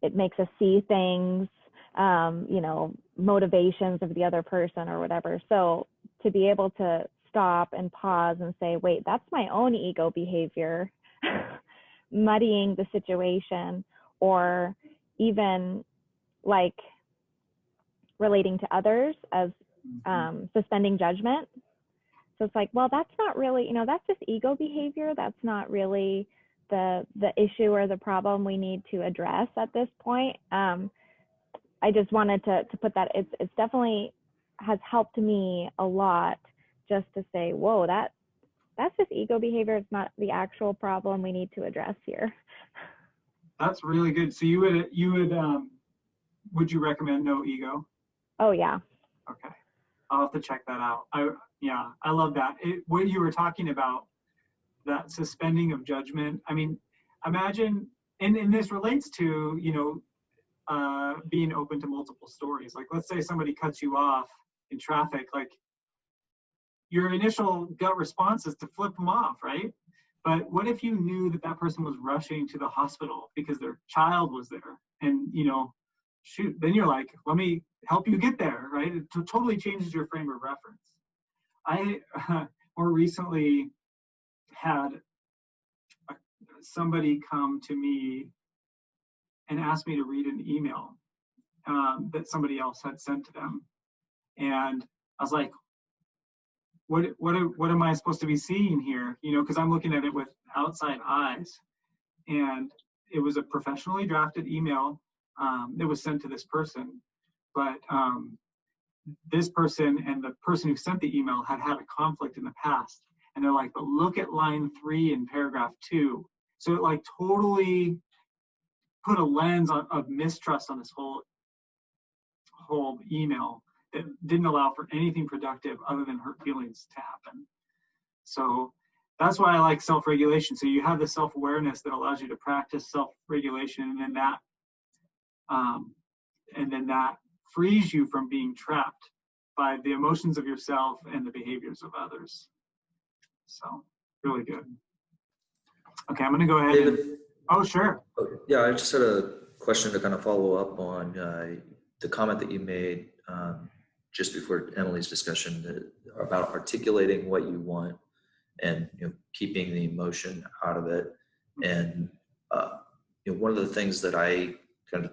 it makes us see things, motivations of the other person or whatever. So to be able to stop and pause and say, wait, that's my own ego behavior, muddying the situation, or even like relating to others as suspending judgment. So it's like, well, that's not really, that's just ego behavior. That's not really the issue or the problem we need to address at this point. I just wanted to put that, it's definitely has helped me a lot just to say, whoa, that's just ego behavior. It's not the actual problem we need to address here. That's really good. So would you recommend No Ego? Oh yeah. Okay, I'll have to check that out. I love that. What you were talking about that suspending of judgment. I mean, imagine, and this relates to, being open to multiple stories. Like, let's say somebody cuts you off in traffic, like your initial gut response is to flip them off, right? But what if you knew that that person was rushing to the hospital because their child was there? And, shoot, then you're like, let me help you get there, right? It totally changes your frame of reference. I more recently had somebody come to me and ask me to read an email that somebody else had sent to them. And I was like, what am I supposed to be seeing here? Because I'm looking at it with outside eyes. And it was a professionally drafted email that was sent to this person. But this person and the person who sent the email had a conflict in the past. And they're like, but look at line 3 in paragraph 2. So it like totally put a lens of mistrust on this whole email that didn't allow for anything productive other than hurt feelings to happen. So that's why I like self-regulation. So you have the self-awareness that allows you to practice self-regulation, and then that frees you from being trapped by the emotions of yourself and the behaviors of others. So really good. Okay, I'm going to go ahead. David, oh, sure. Yeah, I just had a question to kind of follow up on the comment that you made just before Emily's discussion about articulating what you want and keeping the emotion out of it. And one of the things that I kind of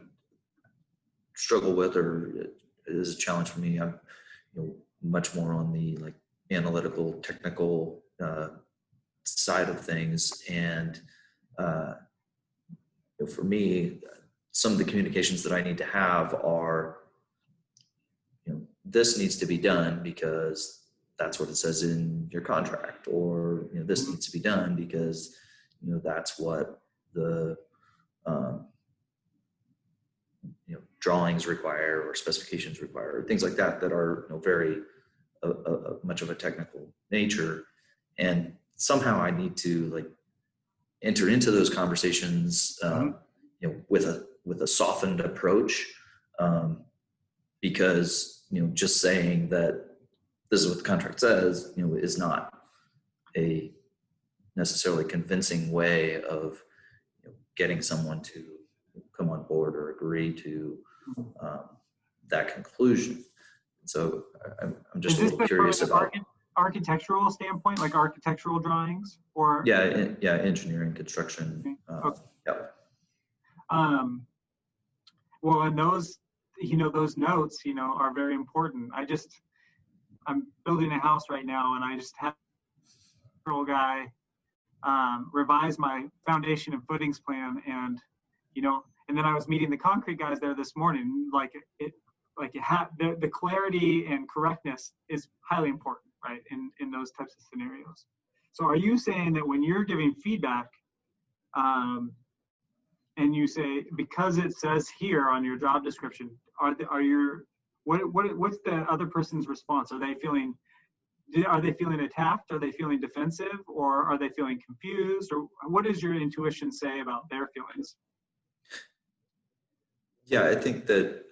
struggle with, or is a challenge for me, I'm much more on the like analytical, technical side of things, and for me, some of the communications that I need to have are, this needs to be done because that's what it says in your contract, or this needs to be done because that's what the drawings require or specifications require, or things like that that are very much of a technical nature. And somehow I need to like enter into those conversations with a softened approach, because just saying that this is what the contract says is not a necessarily convincing way of getting someone to come on board or agree to that conclusion. So I'm just a little curious about architectural standpoint, like architectural drawings, or engineering, construction. Okay. Yep. Well, and those notes are very important. I'm building a house right now, and I just had a little guy revise my foundation and footings plan, and and then I was meeting the concrete guys there this morning. The clarity and correctness is highly important, right, in those types of scenarios. So are you saying that when you're giving feedback, and you say, because it says here on your job description, what's the other person's response? Are they feeling attacked? Are they feeling defensive? Or are they feeling confused? Or what does your intuition say about their feelings? Yeah, I think that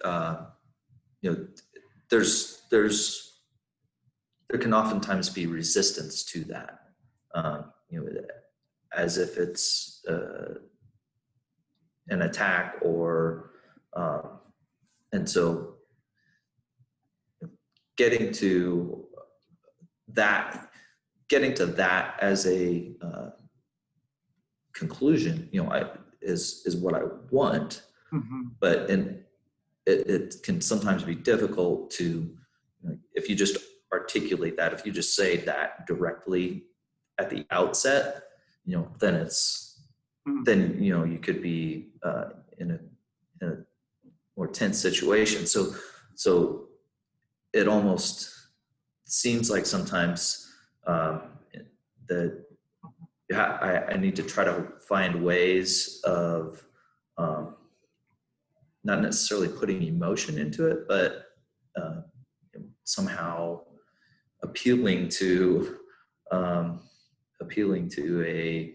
there can oftentimes be resistance to that, as if it's an attack, or and so getting to that as a conclusion, is what I want. Mm-hmm. But it can sometimes be difficult to, if you just articulate that, if you just say that directly at the outset, then it's, then, you could be in a more tense situation. So it almost seems like sometimes that I need to try to find ways of not necessarily putting emotion into it, but somehow appealing to appealing to a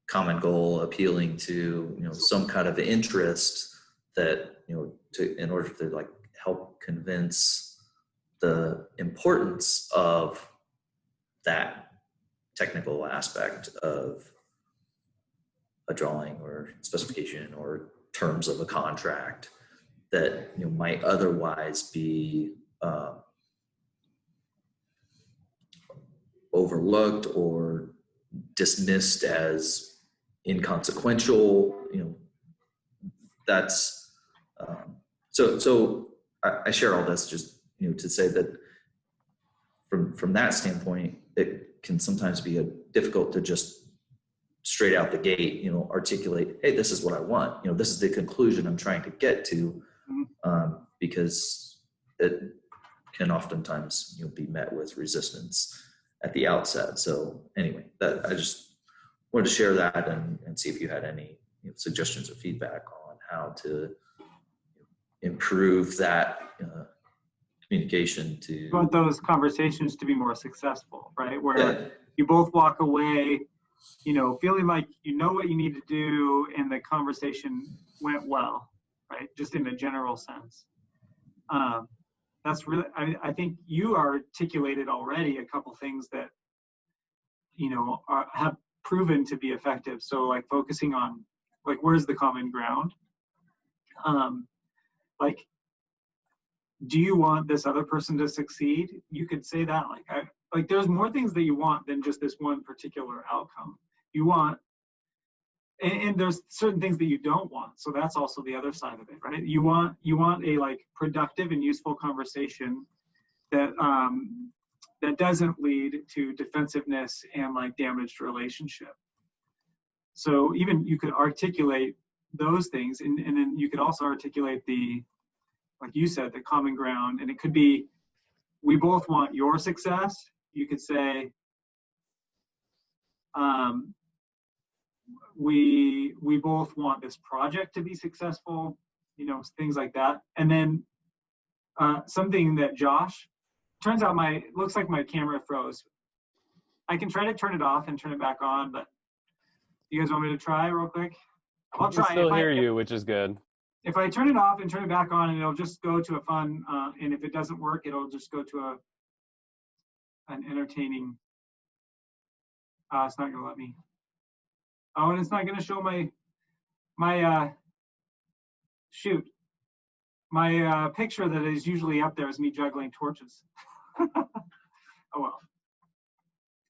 common goal, appealing to, you know, some kind of interest that, you know, in order to like help convince the importance of that technical aspect of a drawing or specification or terms of a contract that, you know, might otherwise be overlooked or dismissed as inconsequential. You know, that's so I share all this just, you know, to say that from that standpoint, it can sometimes be difficult to just straight out the gate, you know, articulate, hey, this is what I want. You know, this is the conclusion I'm trying to get to, because it can oftentimes, you know, be met with resistance at the outset. So anyway, that I just wanted to share that and see if you had any, you know, suggestions or feedback on how to improve that communication to. You want those conversations to be more successful, right? Where Yeah. you both walk away, you know, feeling like you know what you need to do and the conversation went well, right? Just in a general sense. That's really, I think you articulated already a couple things that, you know, have proven to be effective. So like focusing on like, where's the common ground? Like, do you want this other person to succeed? You could say that, like there's more things that you want than just this one particular outcome. You want, and there's certain things that you don't want. So that's also the other side of it, right? You want a like productive and useful conversation that that doesn't lead to defensiveness and like damaged relationship. So even you could articulate those things, and then you could also articulate the, like you said, the common ground. And it could be, we both want your success. You could say, we both want this project to be successful, you know, things like that. And then something that Josh, turns out looks like my camera froze. I can try to turn it off and turn it back on, but you guys want me to try real quick? I'll try. I can still hear you, which is good. If I turn it off and turn it back on, and it'll just go to a fun, and if it doesn't work, it'll just go to an entertaining, it's not gonna let me. Oh, and it's not gonna show my picture that is usually up there is me juggling torches. Oh well.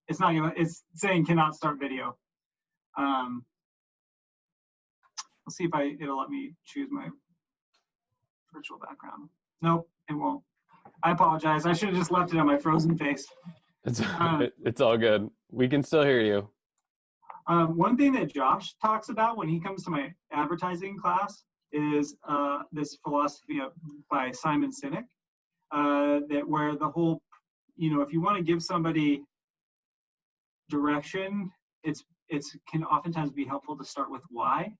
It's not gonna, it's saying cannot start video. Let's see if it'll let me choose my virtual background. Nope, it won't. I apologize. I should have just left it on my frozen face. It's all good. We can still hear you. One thing that Josh talks about when he comes to my advertising class is this philosophy by Simon Sinek, that where the whole, you know, if you want to give somebody direction, it can oftentimes be helpful to start with why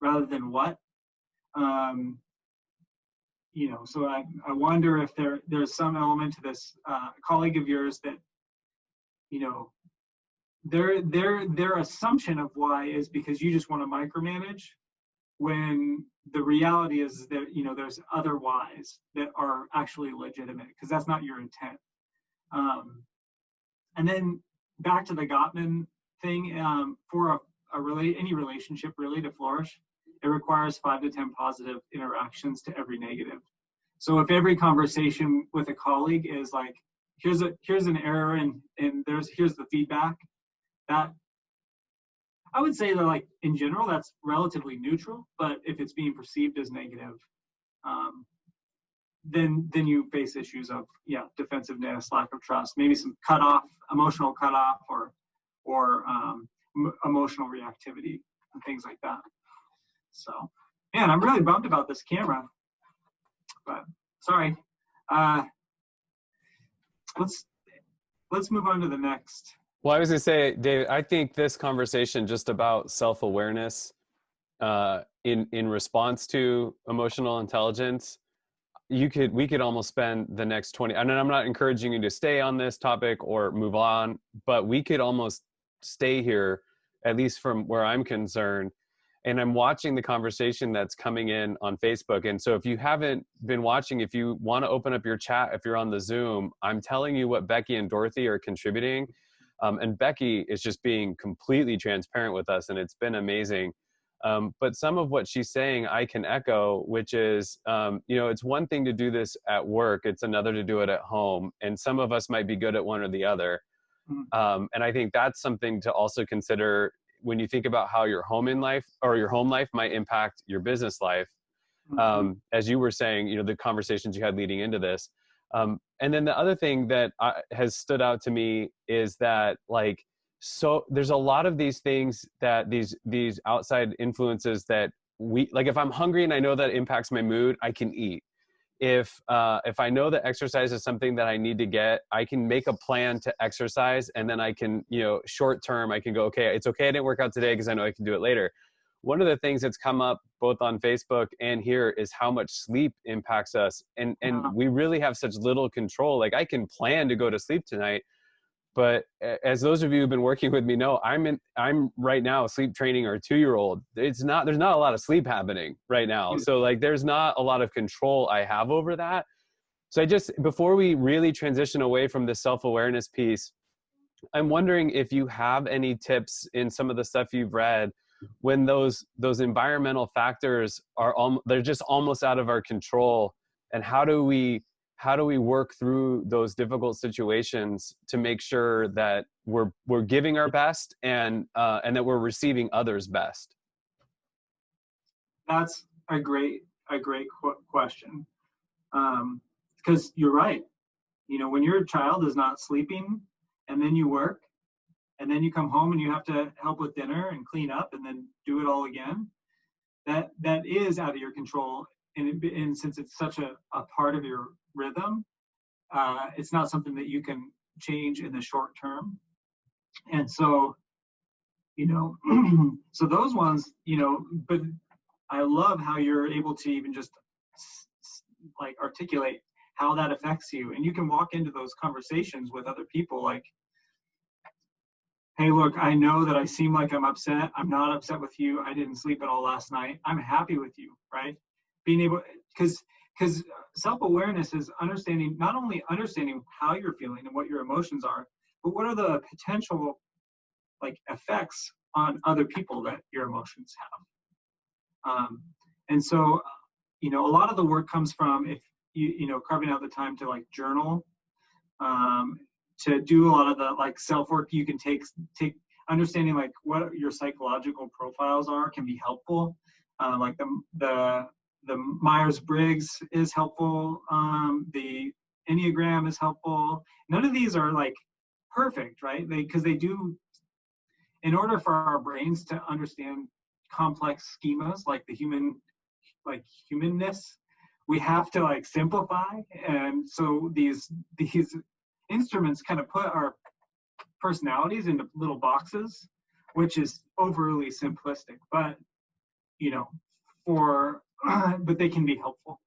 rather than what. You know, so I wonder if there's some element to this colleague of yours that, you know, their assumption of why is because you just want to micromanage, when the reality is that, you know, there's other whys that are actually legitimate, because that's not your intent. And then back to the Gottman thing, for any relationship really to flourish, it requires 5 to 10 positive interactions to every negative. So if every conversation with a colleague is like, here's an error and here's the feedback, that I would say that, like, in general, that's relatively neutral. But if it's being perceived as negative, then you face issues of defensiveness, lack of trust, maybe some emotional cutoff, or emotional reactivity and things like that. So, man, I'm really bummed about this camera, but sorry. Let's move on to the next. Well, I was going to say, David, I think this conversation just about self-awareness in response to emotional intelligence, we could almost spend the next 20, and I'm not encouraging you to stay on this topic or move on, but we could almost stay here, at least from where I'm concerned. And I'm watching the conversation that's coming in on Facebook. And so if you haven't been watching, if you want to open up your chat, if you're on the Zoom, I'm telling you what Becky and Dorothy are contributing. And Becky is just being completely transparent with us, and it's been amazing. But some of what she's saying, I can echo, which is, it's one thing to do this at work. It's another to do it at home. And some of us might be good at one or the other. And I think that's something to also consider when you think about how your home life might impact your business life. As you were saying, the conversations you had leading into this. And then the other thing that has stood out to me is that, so there's a lot of these things that these outside influences that if I'm hungry and I know that impacts my mood, I can eat. If I know that exercise is something that I need to get, I can make a plan to exercise, and then I can, short term, I can go, okay, it's okay I didn't work out today because I know I can do it later. One of the things that's come up both on Facebook and here is how much sleep impacts us. And we really have such little control. Like, I can plan to go to sleep tonight, but as those of you who've been working with me know, I'm right now sleep training our 2-year-old. There's not a lot of sleep happening right now. So there's not a lot of control I have over that. So before we really transition away from the self-awareness piece, I'm wondering if you have any tips in some of the stuff you've read when those environmental factors they're just almost out of our control, and how do we work through those difficult situations to make sure that we're giving our best and that we're receiving others' best? That's a great question. Because you're right. When your child is not sleeping, and then you work, and then you come home and you have to help with dinner and clean up and then do it all again, that is out of your control. And since it's such a part of your rhythm, it's not something that you can change in the short term. And so, so those ones, but I love how you're able to even just articulate how that affects you. And you can walk into those conversations with other people like, hey, look, I know that I seem like I'm upset. I'm not upset with you. I didn't sleep at all last night. I'm happy with you, right? Being able, because self-awareness is not only understanding how you're feeling and what your emotions are, but what are the potential effects on other people that your emotions have. And so, a lot of the work comes from if carving out the time to journal, to do a lot of the self work. You can take understanding what your psychological profiles are can be helpful. The Myers-Briggs is helpful. The Enneagram is helpful. None of these are perfect, right? Because they do, in order for our brains to understand complex schemas like the humanness, we have to simplify. And so these instruments kind of put our personalities into little boxes, which is overly simplistic, but but they can be helpful.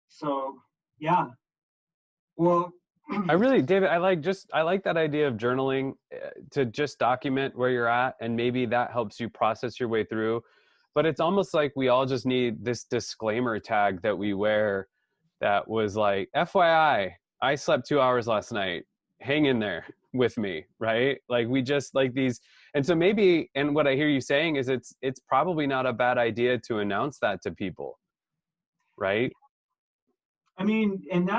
So yeah, well, David, I like that idea of journaling, to just document where you're at, and maybe that helps you process your way through. But it's almost like we all just need this disclaimer tag that we wear that was like, FYI, I slept 2 hours last night. Hang in there with me, right? We just these. And so maybe, and what I hear you saying is it's probably not a bad idea to announce that to people, right? I mean, and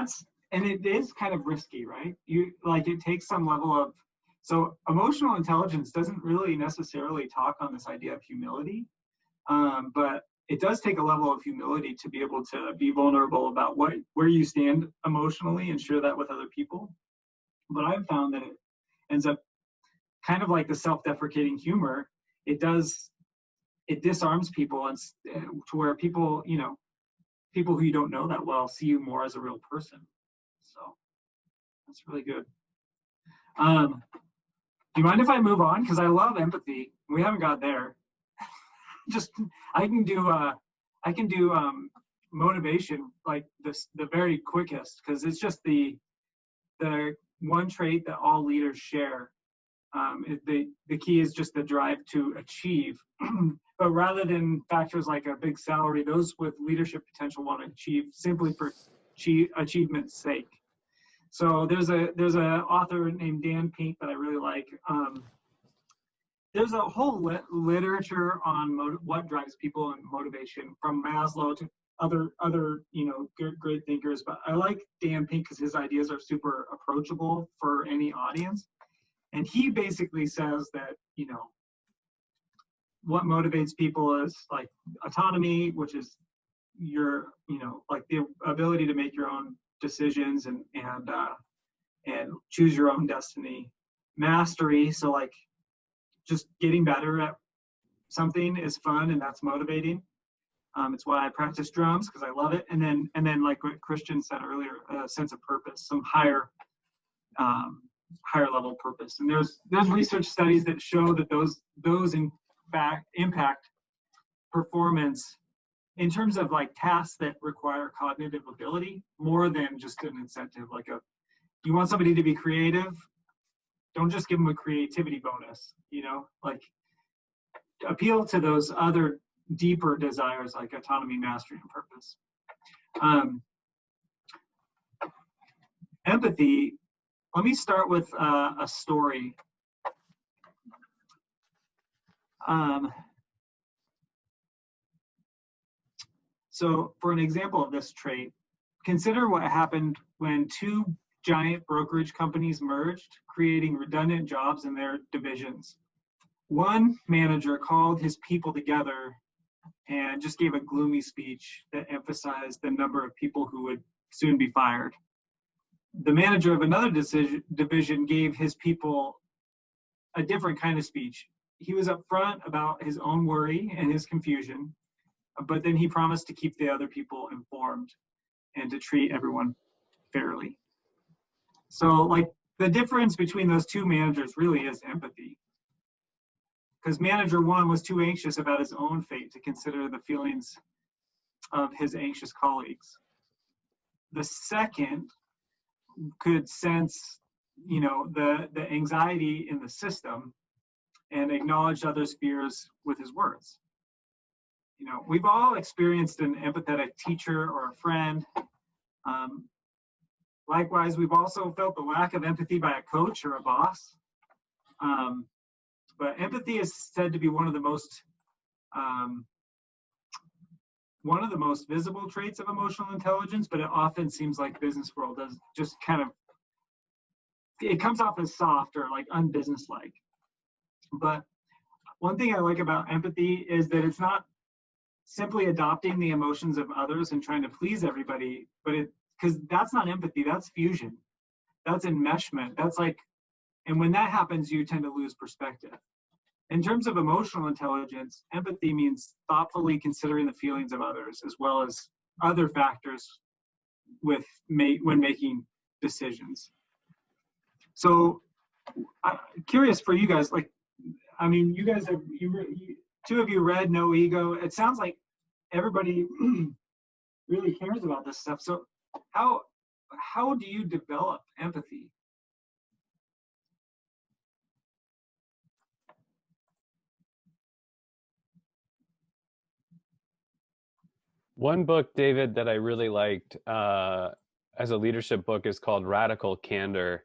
it is kind of risky, right? It takes some level of, so emotional intelligence doesn't really necessarily talk on this idea of humility, but it does take a level of humility to be able to be vulnerable about where you stand emotionally and share that with other people. But I've found that it ends up kind of like the self-deprecating humor. It disarms people, and to where people who you don't know that well see you more as a real person. So that's really good. Do you mind if I move on? Because I love empathy. We haven't got there. I can do motivation like this the very quickest, because it's just the one trait that all leaders share. The key is just the drive to achieve. But rather than factors like a big salary, those with leadership potential want to achieve simply for achievement's sake. So there's a author named Dan Pink that I really like. There's a whole literature on what drives people and motivation, from Maslow to other great thinkers. But I like Dan Pink because his ideas are super approachable for any audience. And he basically says that, what motivates people is like autonomy, which is your, like the ability to make your own decisions and choose your own destiny. Mastery, so like just getting better at something is fun, and that's motivating. It's why I practice drums, because I love it. And then like what Christian said earlier, a sense of purpose, some higher level purpose. And there's research studies that show that those in fact impact performance in terms of like tasks that require cognitive ability more than just an incentive. Like you want somebody to be creative, don't just give them a creativity bonus, like appeal to those other deeper desires like autonomy, mastery, and purpose. Empathy. Let me start with a story. So for an example of this trait, consider what happened when two giant brokerage companies merged, creating redundant jobs in their divisions. One manager called his people together and just gave a gloomy speech that emphasized the number of people who would soon be fired. The manager of another division gave his people a different kind of speech. He was upfront about his own worry and his confusion, but then he promised to keep the other people informed and to treat everyone fairly. So like the difference between those two managers really is empathy. Because manager one was too anxious about his own fate to consider the feelings of his anxious colleagues. The second could sense, the anxiety in the system and acknowledge others' fears with his words. We've all experienced an empathetic teacher or a friend. Likewise, we've also felt the lack of empathy by a coach or a boss. But empathy is said to be one of the most visible traits of emotional intelligence, but it often seems like business world does just it comes off as soft or like unbusinesslike. But one thing I like about empathy is that it's not simply adopting the emotions of others and trying to please everybody, but because that's not empathy, that's fusion, that's enmeshment, and when that happens, you tend to lose perspective. In terms of emotional intelligence, empathy means thoughtfully considering the feelings of others as well as other factors when making decisions. So I'm curious for you guys, you guys have, two of you read No Ego. It sounds like everybody really cares about this stuff. So how do you develop empathy? One book, David, that I really liked as a leadership book is called Radical Candor.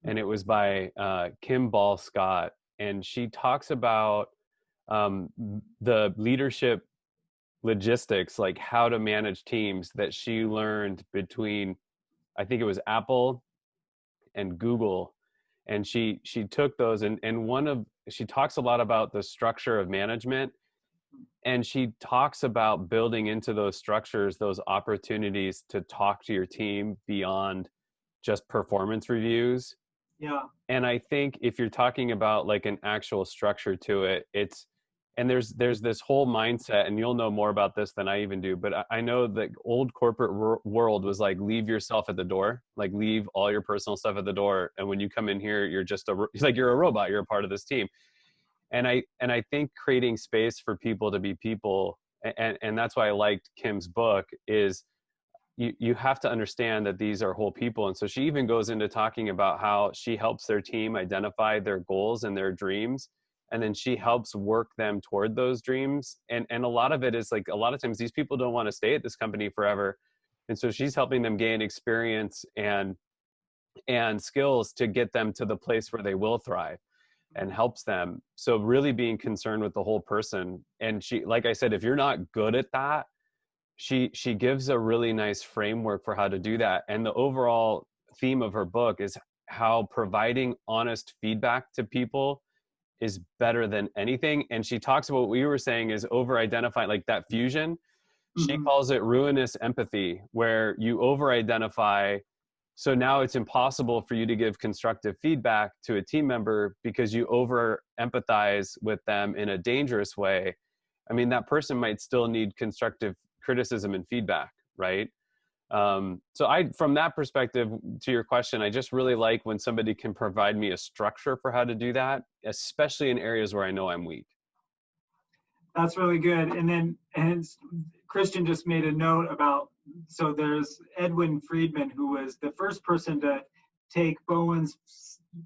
And it was by Kim Ball-Scott. And she talks about the leadership logistics, like how to manage teams, that she learned between, I think it was Apple and Google. And she took those and she talks a lot about the structure of management. And she talks about building into those structures, those opportunities to talk to your team beyond just performance reviews. Yeah. And I think if you're talking about like an actual structure to it, there's this whole mindset, and you'll know more about this than I even do, but I know the old corporate world was like, leave yourself at the door, like leave all your personal stuff at the door. And when you come in here, you're just you're a robot, you're a part of this team. And I think creating space for people to be people and that's why I liked Kim's book, is you have to understand that these are whole people. And so she even goes into talking about how she helps their team identify their goals and their dreams, and then she helps work them toward those dreams. And a lot of it is like, a lot of times these people don't want to stay at this company forever. And so she's helping them gain experience and skills to get them to the place where they will thrive, and helps them. So really being concerned with the whole person. And she, like I said, if you're not good at that, she gives a really nice framework for how to do that. And the overall theme of her book is how providing honest feedback to people is better than anything. And she talks about what we were saying is over identifying, like that fusion. She calls it ruinous empathy, where you over identify. So now it's impossible for you to give constructive feedback to a team member because you over empathize with them in a dangerous way. I mean, that person might still need constructive criticism and feedback, right? So from that perspective, to your question, I just really like when somebody can provide me a structure for how to do that, especially in areas where I know I'm weak. That's really good. And Christian just made a note about, so there's Edwin Friedman, who was the first person to take Bowen's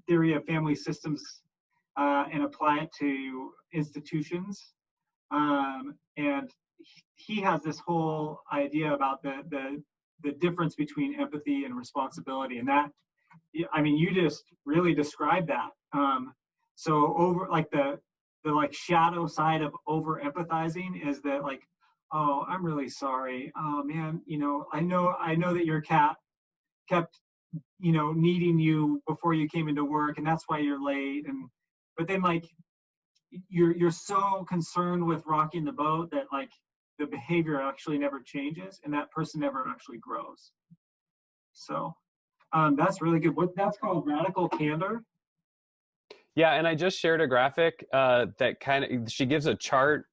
theory of family systems and apply it to institutions. And he has this whole idea about the difference between empathy and responsibility. And that, I mean, you just really described that. So over, like the like shadow side of over empathizing is that, like, oh, I'm really sorry. Oh man, you know, I know that your cat kept, you know, needing you before you came into work, and that's why you're late. But then, like, you're so concerned with rocking the boat that, like, the behavior actually never changes, and that person never actually grows. So that's really good. That's called radical candor. Yeah, and I just shared a graphic that kind of, she gives a chart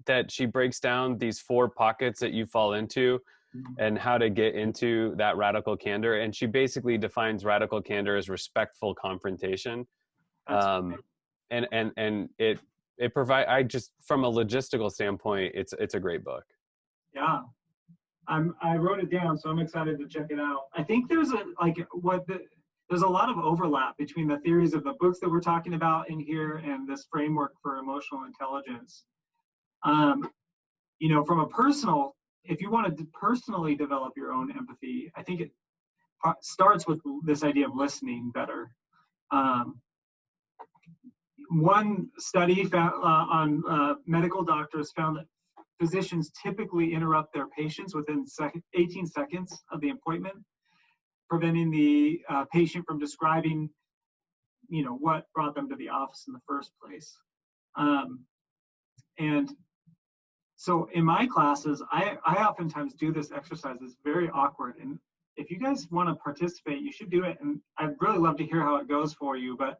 that she breaks down these 4 pockets that you fall into and how to get into that radical candor. And she basically defines radical candor as respectful confrontation. And it provide, I just, from a logistical standpoint, it's a great book. Yeah, I wrote it down, so I'm excited to check it out. I think there's there's a lot of overlap between the theories of the books that we're talking about in here and this framework for emotional intelligence. You know, from a personal, if you want to personally develop your own empathy, I think it starts with this idea of listening better. One study found, on medical doctors found that physicians typically interrupt their patients within 18 seconds of the appointment, preventing the patient from describing, you know, what brought them to the office in the first place. And so in my classes, I oftentimes do this exercise. It's very awkward. And if you guys want to participate, you should do it. And I'd really love to hear how it goes for you. But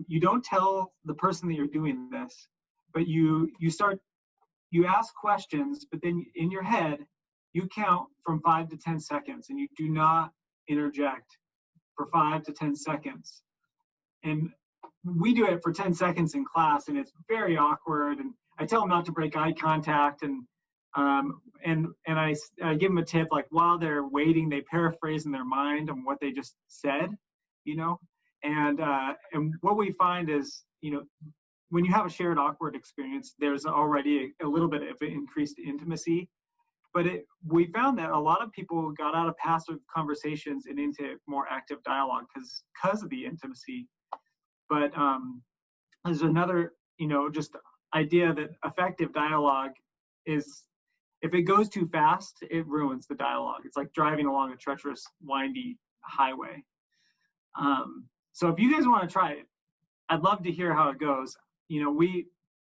you don't tell the person that you're doing this, but you ask questions, but then in your head, you count from 5 to 10 seconds, and you do not interject for 5 to 10 seconds. And we do it for 10 seconds in class, and it's very awkward. And I tell them not to break eye contact, and I give them a tip, like, while they're waiting, they paraphrase in their mind on what they just said, you know. And what we find is, you know, when you have a shared awkward experience, there's already a little bit of increased intimacy. But we found that a lot of people got out of passive conversations and into more active dialogue because of the intimacy. But there's another, you know, just idea that effective dialogue is, if it goes too fast, it ruins the dialogue. It's like driving along a treacherous, windy highway. So if you guys want to try it, I'd love to hear how it goes. You know,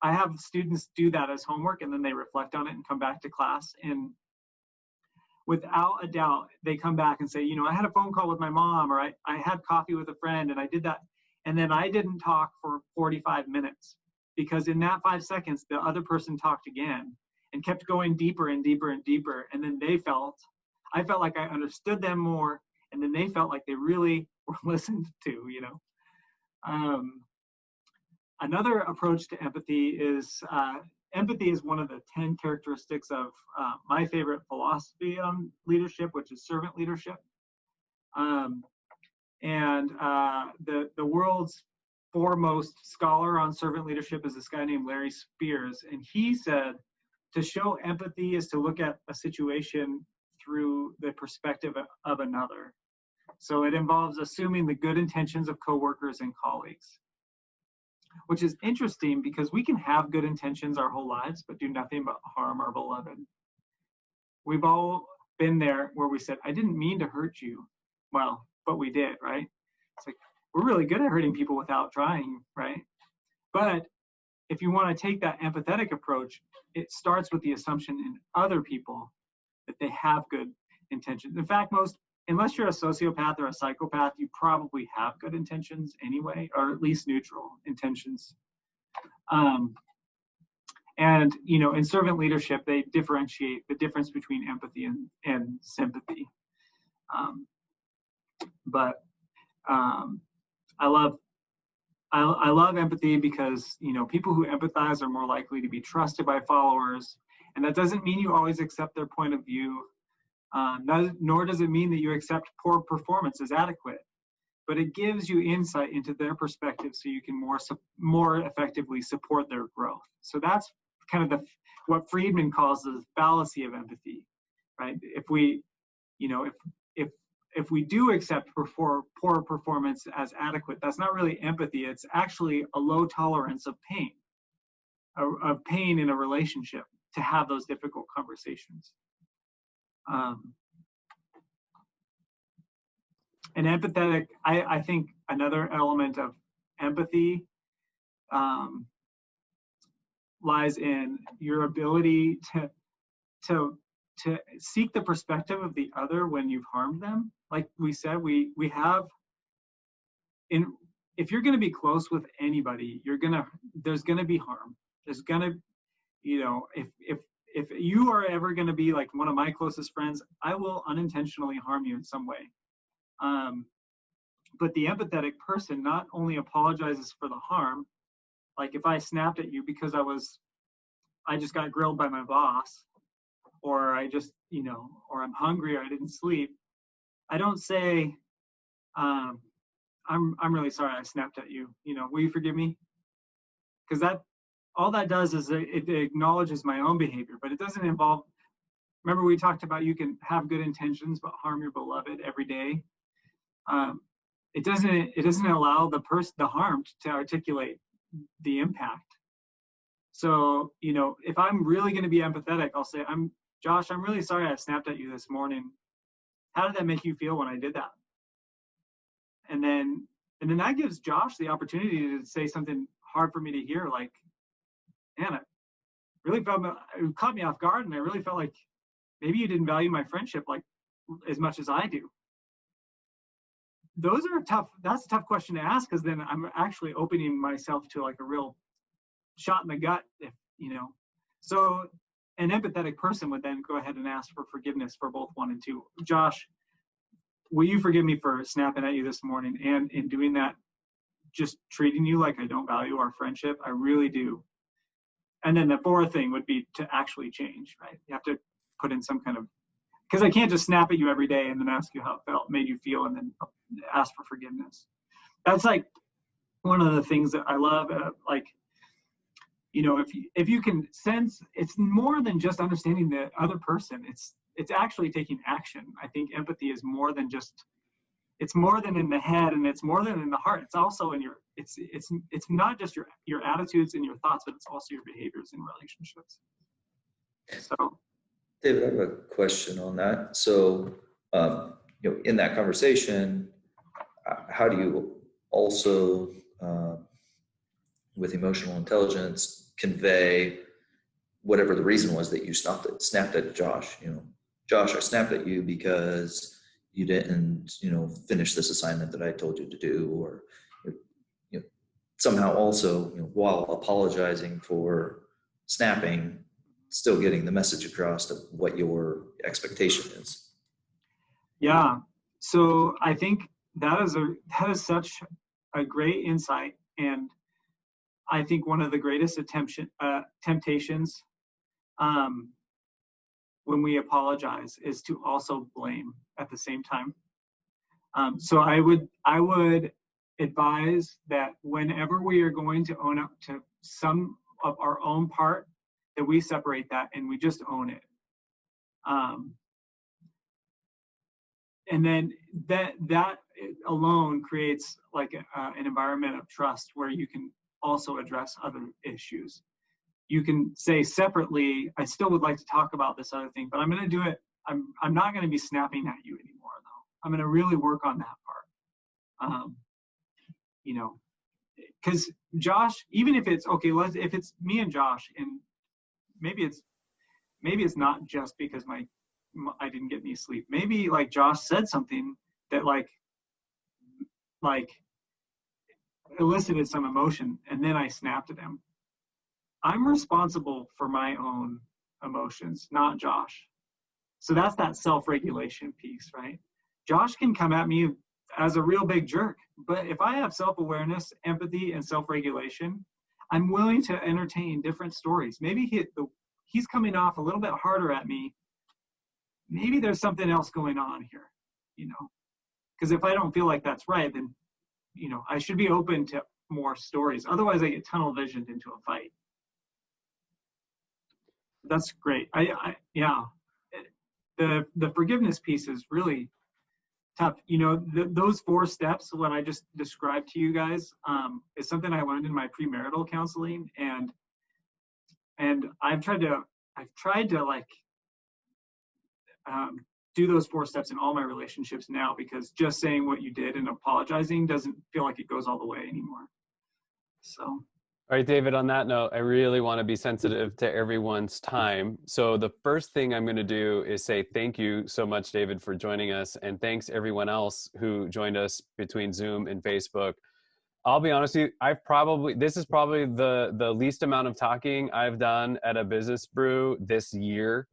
I have students do that as homework, and then they reflect on it and come back to class. And without a doubt, they come back and say, you know, I had a phone call with my mom, or I had coffee with a friend, and I did that. And then I didn't talk for 45 minutes because in that 5 seconds, the other person talked again and kept going deeper and deeper and deeper. And then I felt like I understood them more. And then they felt like they really were listened to, you know. Another approach to empathy is empathy is one of the 10 characteristics of my favorite philosophy on leadership, which is servant leadership. The world's foremost scholar on servant leadership is this guy named Larry Spears. And he said, to show empathy is to look at a situation through the perspective of another. So it involves assuming the good intentions of coworkers and colleagues, which is interesting because we can have good intentions our whole lives, but do nothing but harm our beloved. We've all been there where we said, I didn't mean to hurt you. Well, but we did, right? It's like, we're really good at hurting people without trying, right? But if you want to take that empathetic approach, it starts with the assumption in other people that they have good intentions. In fact, unless you're a sociopath or a psychopath, you probably have good intentions anyway, or at least neutral intentions. And, you know, in servant leadership, they differentiate the difference between empathy and sympathy. I love empathy because, you know, people who empathize are more likely to be trusted by followers. And that doesn't mean you always accept their point of view, nor does it mean that you accept poor performance as adequate. But it gives you insight into their perspective so you can more effectively support their growth. So that's kind of what Friedman calls the fallacy of empathy, right? If we, you know, if we do accept poor performance as adequate, that's not really empathy. It's actually a low tolerance of pain in a relationship to have those difficult conversations. And empathetic, I think another element of empathy lies in your ability to seek the perspective of the other when you've harmed them. Like we said, we have, if you're going to be close with anybody, there's going to be harm. There's going to, you know, if you are ever going to be like one of my closest friends, I will unintentionally harm you in some way. But the empathetic person not only apologizes for the harm, like if I snapped at you because I just got grilled by my boss, or I just, you know, or I'm hungry or I didn't sleep, I don't say, I'm really sorry I snapped at you. You know, will you forgive me? Because all that does is it acknowledges my own behavior, but it doesn't involve. Remember we talked about you can have good intentions but harm your beloved every day. It doesn't allow the harmed to articulate the impact. So, you know, if I'm really going to be empathetic, I'll say, Josh, I'm really sorry I snapped at you this morning. How did that make you feel when I did that? And then that gives Josh the opportunity to say something hard for me to hear, like, man, it caught me off guard, and I really felt like maybe you didn't value my friendship like as much as I do. That's a tough question to ask, because then I'm actually opening myself to like a real shot in the gut, if, you know. So an empathetic person would then go ahead and ask for forgiveness for both 1 and 2. Josh, will you forgive me for snapping at you this morning, and in doing that, just treating you like I don't value our friendship? I really do. And then the 4th thing would be to actually change, right? You have to put in some kind of, because I can't just snap at you every day and then ask you how it made you feel, and then ask for forgiveness. That's like one of the things that I love, like, you know, if you can sense, it's more than just understanding the other person. It's actually taking action. I think empathy is more than it's more than in the head, and it's more than in the heart. It's also in it's not just your attitudes and your thoughts, but it's also your behaviors in relationships. So, David, I have a question on that. So, you know, in that conversation, how do you also, with emotional intelligence, convey whatever the reason was that you snapped at Josh? You know, Josh, I snapped at you because you didn't, you know, finish this assignment that I told you to do, or, you know, somehow also, you know, while apologizing for snapping, still getting the message across of what your expectation is. Yeah. So I think that is such a great insight. And I think one of the greatest temptations when we apologize is to also blame at the same time. So I would advise that whenever we are going to own up to some of our own part, that we separate that and we just own it. And then that alone creates like an environment of trust where you can also address other issues. You can say separately, I still would like to talk about this other thing, but I'm going to do it. I'm not going to be snapping at you anymore, though. I'm going to really work on that part. You know, because Josh, even if it's okay, if it's me and Josh, and maybe it's not just because I didn't get any sleep. Maybe like Josh said something that like elicited some emotion, and then I snapped at him. I'm responsible for my own emotions, not Josh. So that's that self-regulation piece, right? Josh can come at me as a real big jerk, but if I have self-awareness, empathy, and self-regulation, I'm willing to entertain different stories. Maybe he's coming off a little bit harder at me. Maybe there's something else going on here, you know? Because if I don't feel like that's right, then, you know, I should be open to more stories. Otherwise, I get tunnel visioned into a fight. That's great. Yeah. The forgiveness piece is really tough. You know, those 4 steps, what I just described to you guys, is something I learned in my premarital counseling, and I've tried to like do those 4 steps in all my relationships now, because just saying what you did and apologizing doesn't feel like it goes all the way anymore. So. All right, David, on that note, I really want to be sensitive to everyone's time. So the first thing I'm going to do is say thank you so much, David, for joining us. And thanks everyone else who joined us between Zoom and Facebook. I'll be honest with you, this is probably the least amount of talking I've done at a Business Brew this year,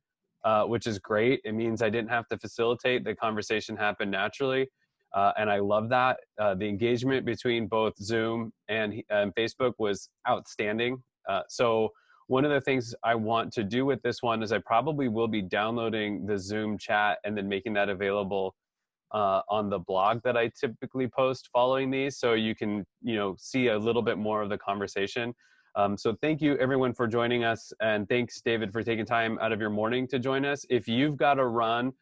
which is great. It means I didn't have to facilitate. The conversation happened naturally. And I love that. The engagement between both Zoom and Facebook was outstanding. So one of the things I want to do with this one is I probably will be downloading the Zoom chat and then making that available on the blog that I typically post following these, so you can, you know, see a little bit more of the conversation. So thank you everyone for joining us, and thanks David for taking time out of your morning to join us. If you've got to run,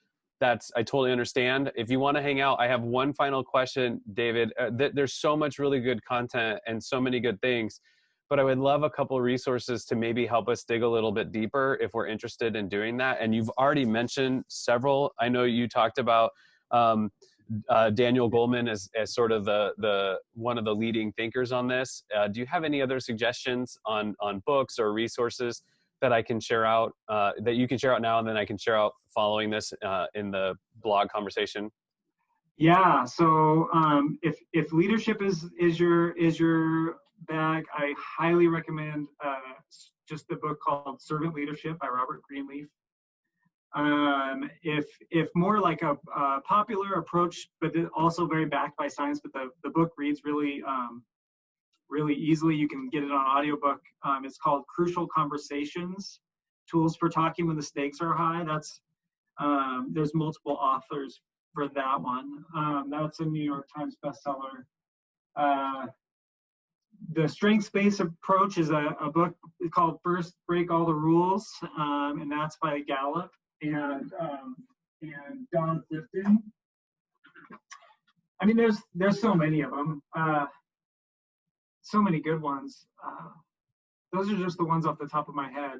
I totally understand. If you want to hang out, I have one final question, David. There's so much really good content and so many good things, but I would love a couple of resources to maybe help us dig a little bit deeper if we're interested in doing that. And you've already mentioned several. I know you talked about Daniel Goleman as sort of the one of the leading thinkers on this. Do you have any other suggestions on books or resources that I can share out, that you can share out now, and then I can share out following this in the blog conversation? Yeah. So if leadership is your bag, I highly recommend just the book called Servant Leadership by Robert Greenleaf. If more like a popular approach, but also very backed by science, but the book reads really really easily. You can get it on audiobook. It's called Crucial Conversations: Tools for Talking When the Stakes Are High. That's there's multiple authors for that one. That's a New York Times bestseller. The Strengths-Based Approach is a book called First Break All the Rules, and that's by Gallup and Don Clifton. I mean, there's so many of them. So many good ones. Those are just the ones off the top of my head.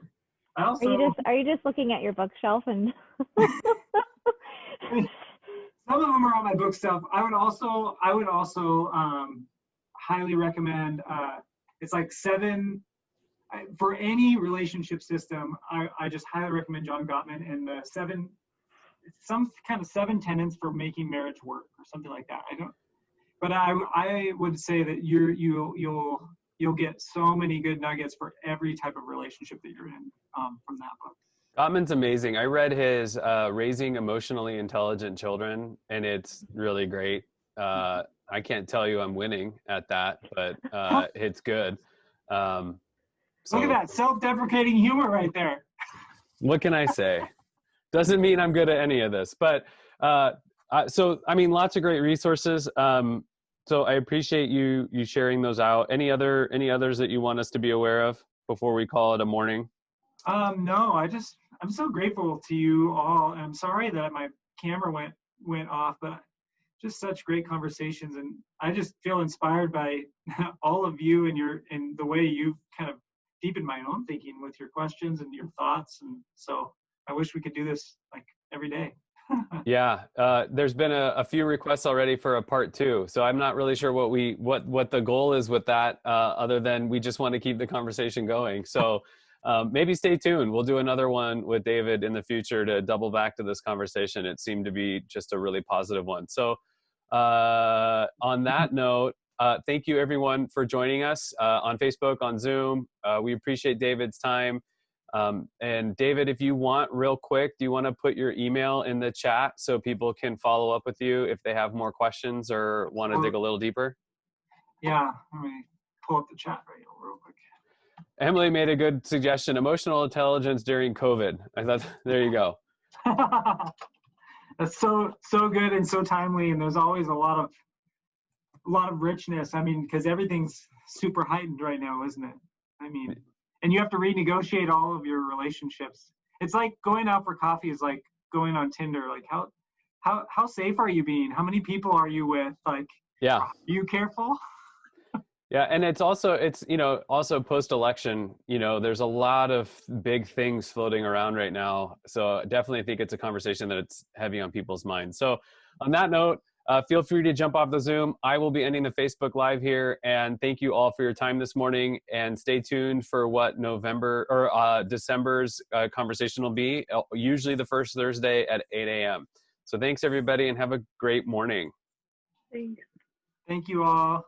I also, are you just looking at your bookshelf and? Some of them are on my bookshelf. I would also highly recommend. It's like 7 for any relationship system. I just highly recommend John Gottman and the 7 tenets for making marriage work or something like that. But I would say that you'll get so many good nuggets for every type of relationship that you're in from that book. Gottman's amazing. I read his Raising Emotionally Intelligent Children, and it's really great. I can't tell you I'm winning at that, but it's good. Look at that self-deprecating humor right there. What can I say? Doesn't mean I'm good at any of this, but so I mean, lots of great resources. So I appreciate you sharing those out. Any others that you want us to be aware of before we call it a morning? No, I'm so grateful to you all. I'm sorry that my camera went off, but just such great conversations, and I just feel inspired by all of you and the way you've kind of deepened my own thinking with your questions and your thoughts. And so I wish we could do this like every day. Yeah, there's been a few requests already for a part 2, so I'm not really sure what the goal is with that, other than we just want to keep the conversation going. So maybe stay tuned. We'll do another one with David in the future to double back to this conversation. It seemed to be just a really positive one. So on that note, thank you everyone for joining us on Facebook, on Zoom. We appreciate David's time. And David, if you want, real quick, do you want to put your email in the chat so people can follow up with you if they have more questions or want to dig a little deeper? Yeah, let me pull up the chat right real quick. Emily made a good suggestion: emotional intelligence during COVID. I thought, there you go. That's so good and so timely, and there's always a lot of richness. I mean, because everything's super heightened right now, isn't it? I mean, and you have to renegotiate all of your relationships. It's like going out for coffee is like going on Tinder. Like how safe are you being? How many people are you with? Like, yeah, are you careful? Yeah, and it's also post-election, there's a lot of big things floating around right now. So definitely think it's a conversation that it's heavy on people's minds. So on that note, feel free to jump off the Zoom. I will be ending the Facebook Live here, and thank you all for your time this morning. And stay tuned for what December's conversation will be. Usually the first Thursday at 8 a.m. So thanks everybody, and have a great morning. Thanks. Thank you all.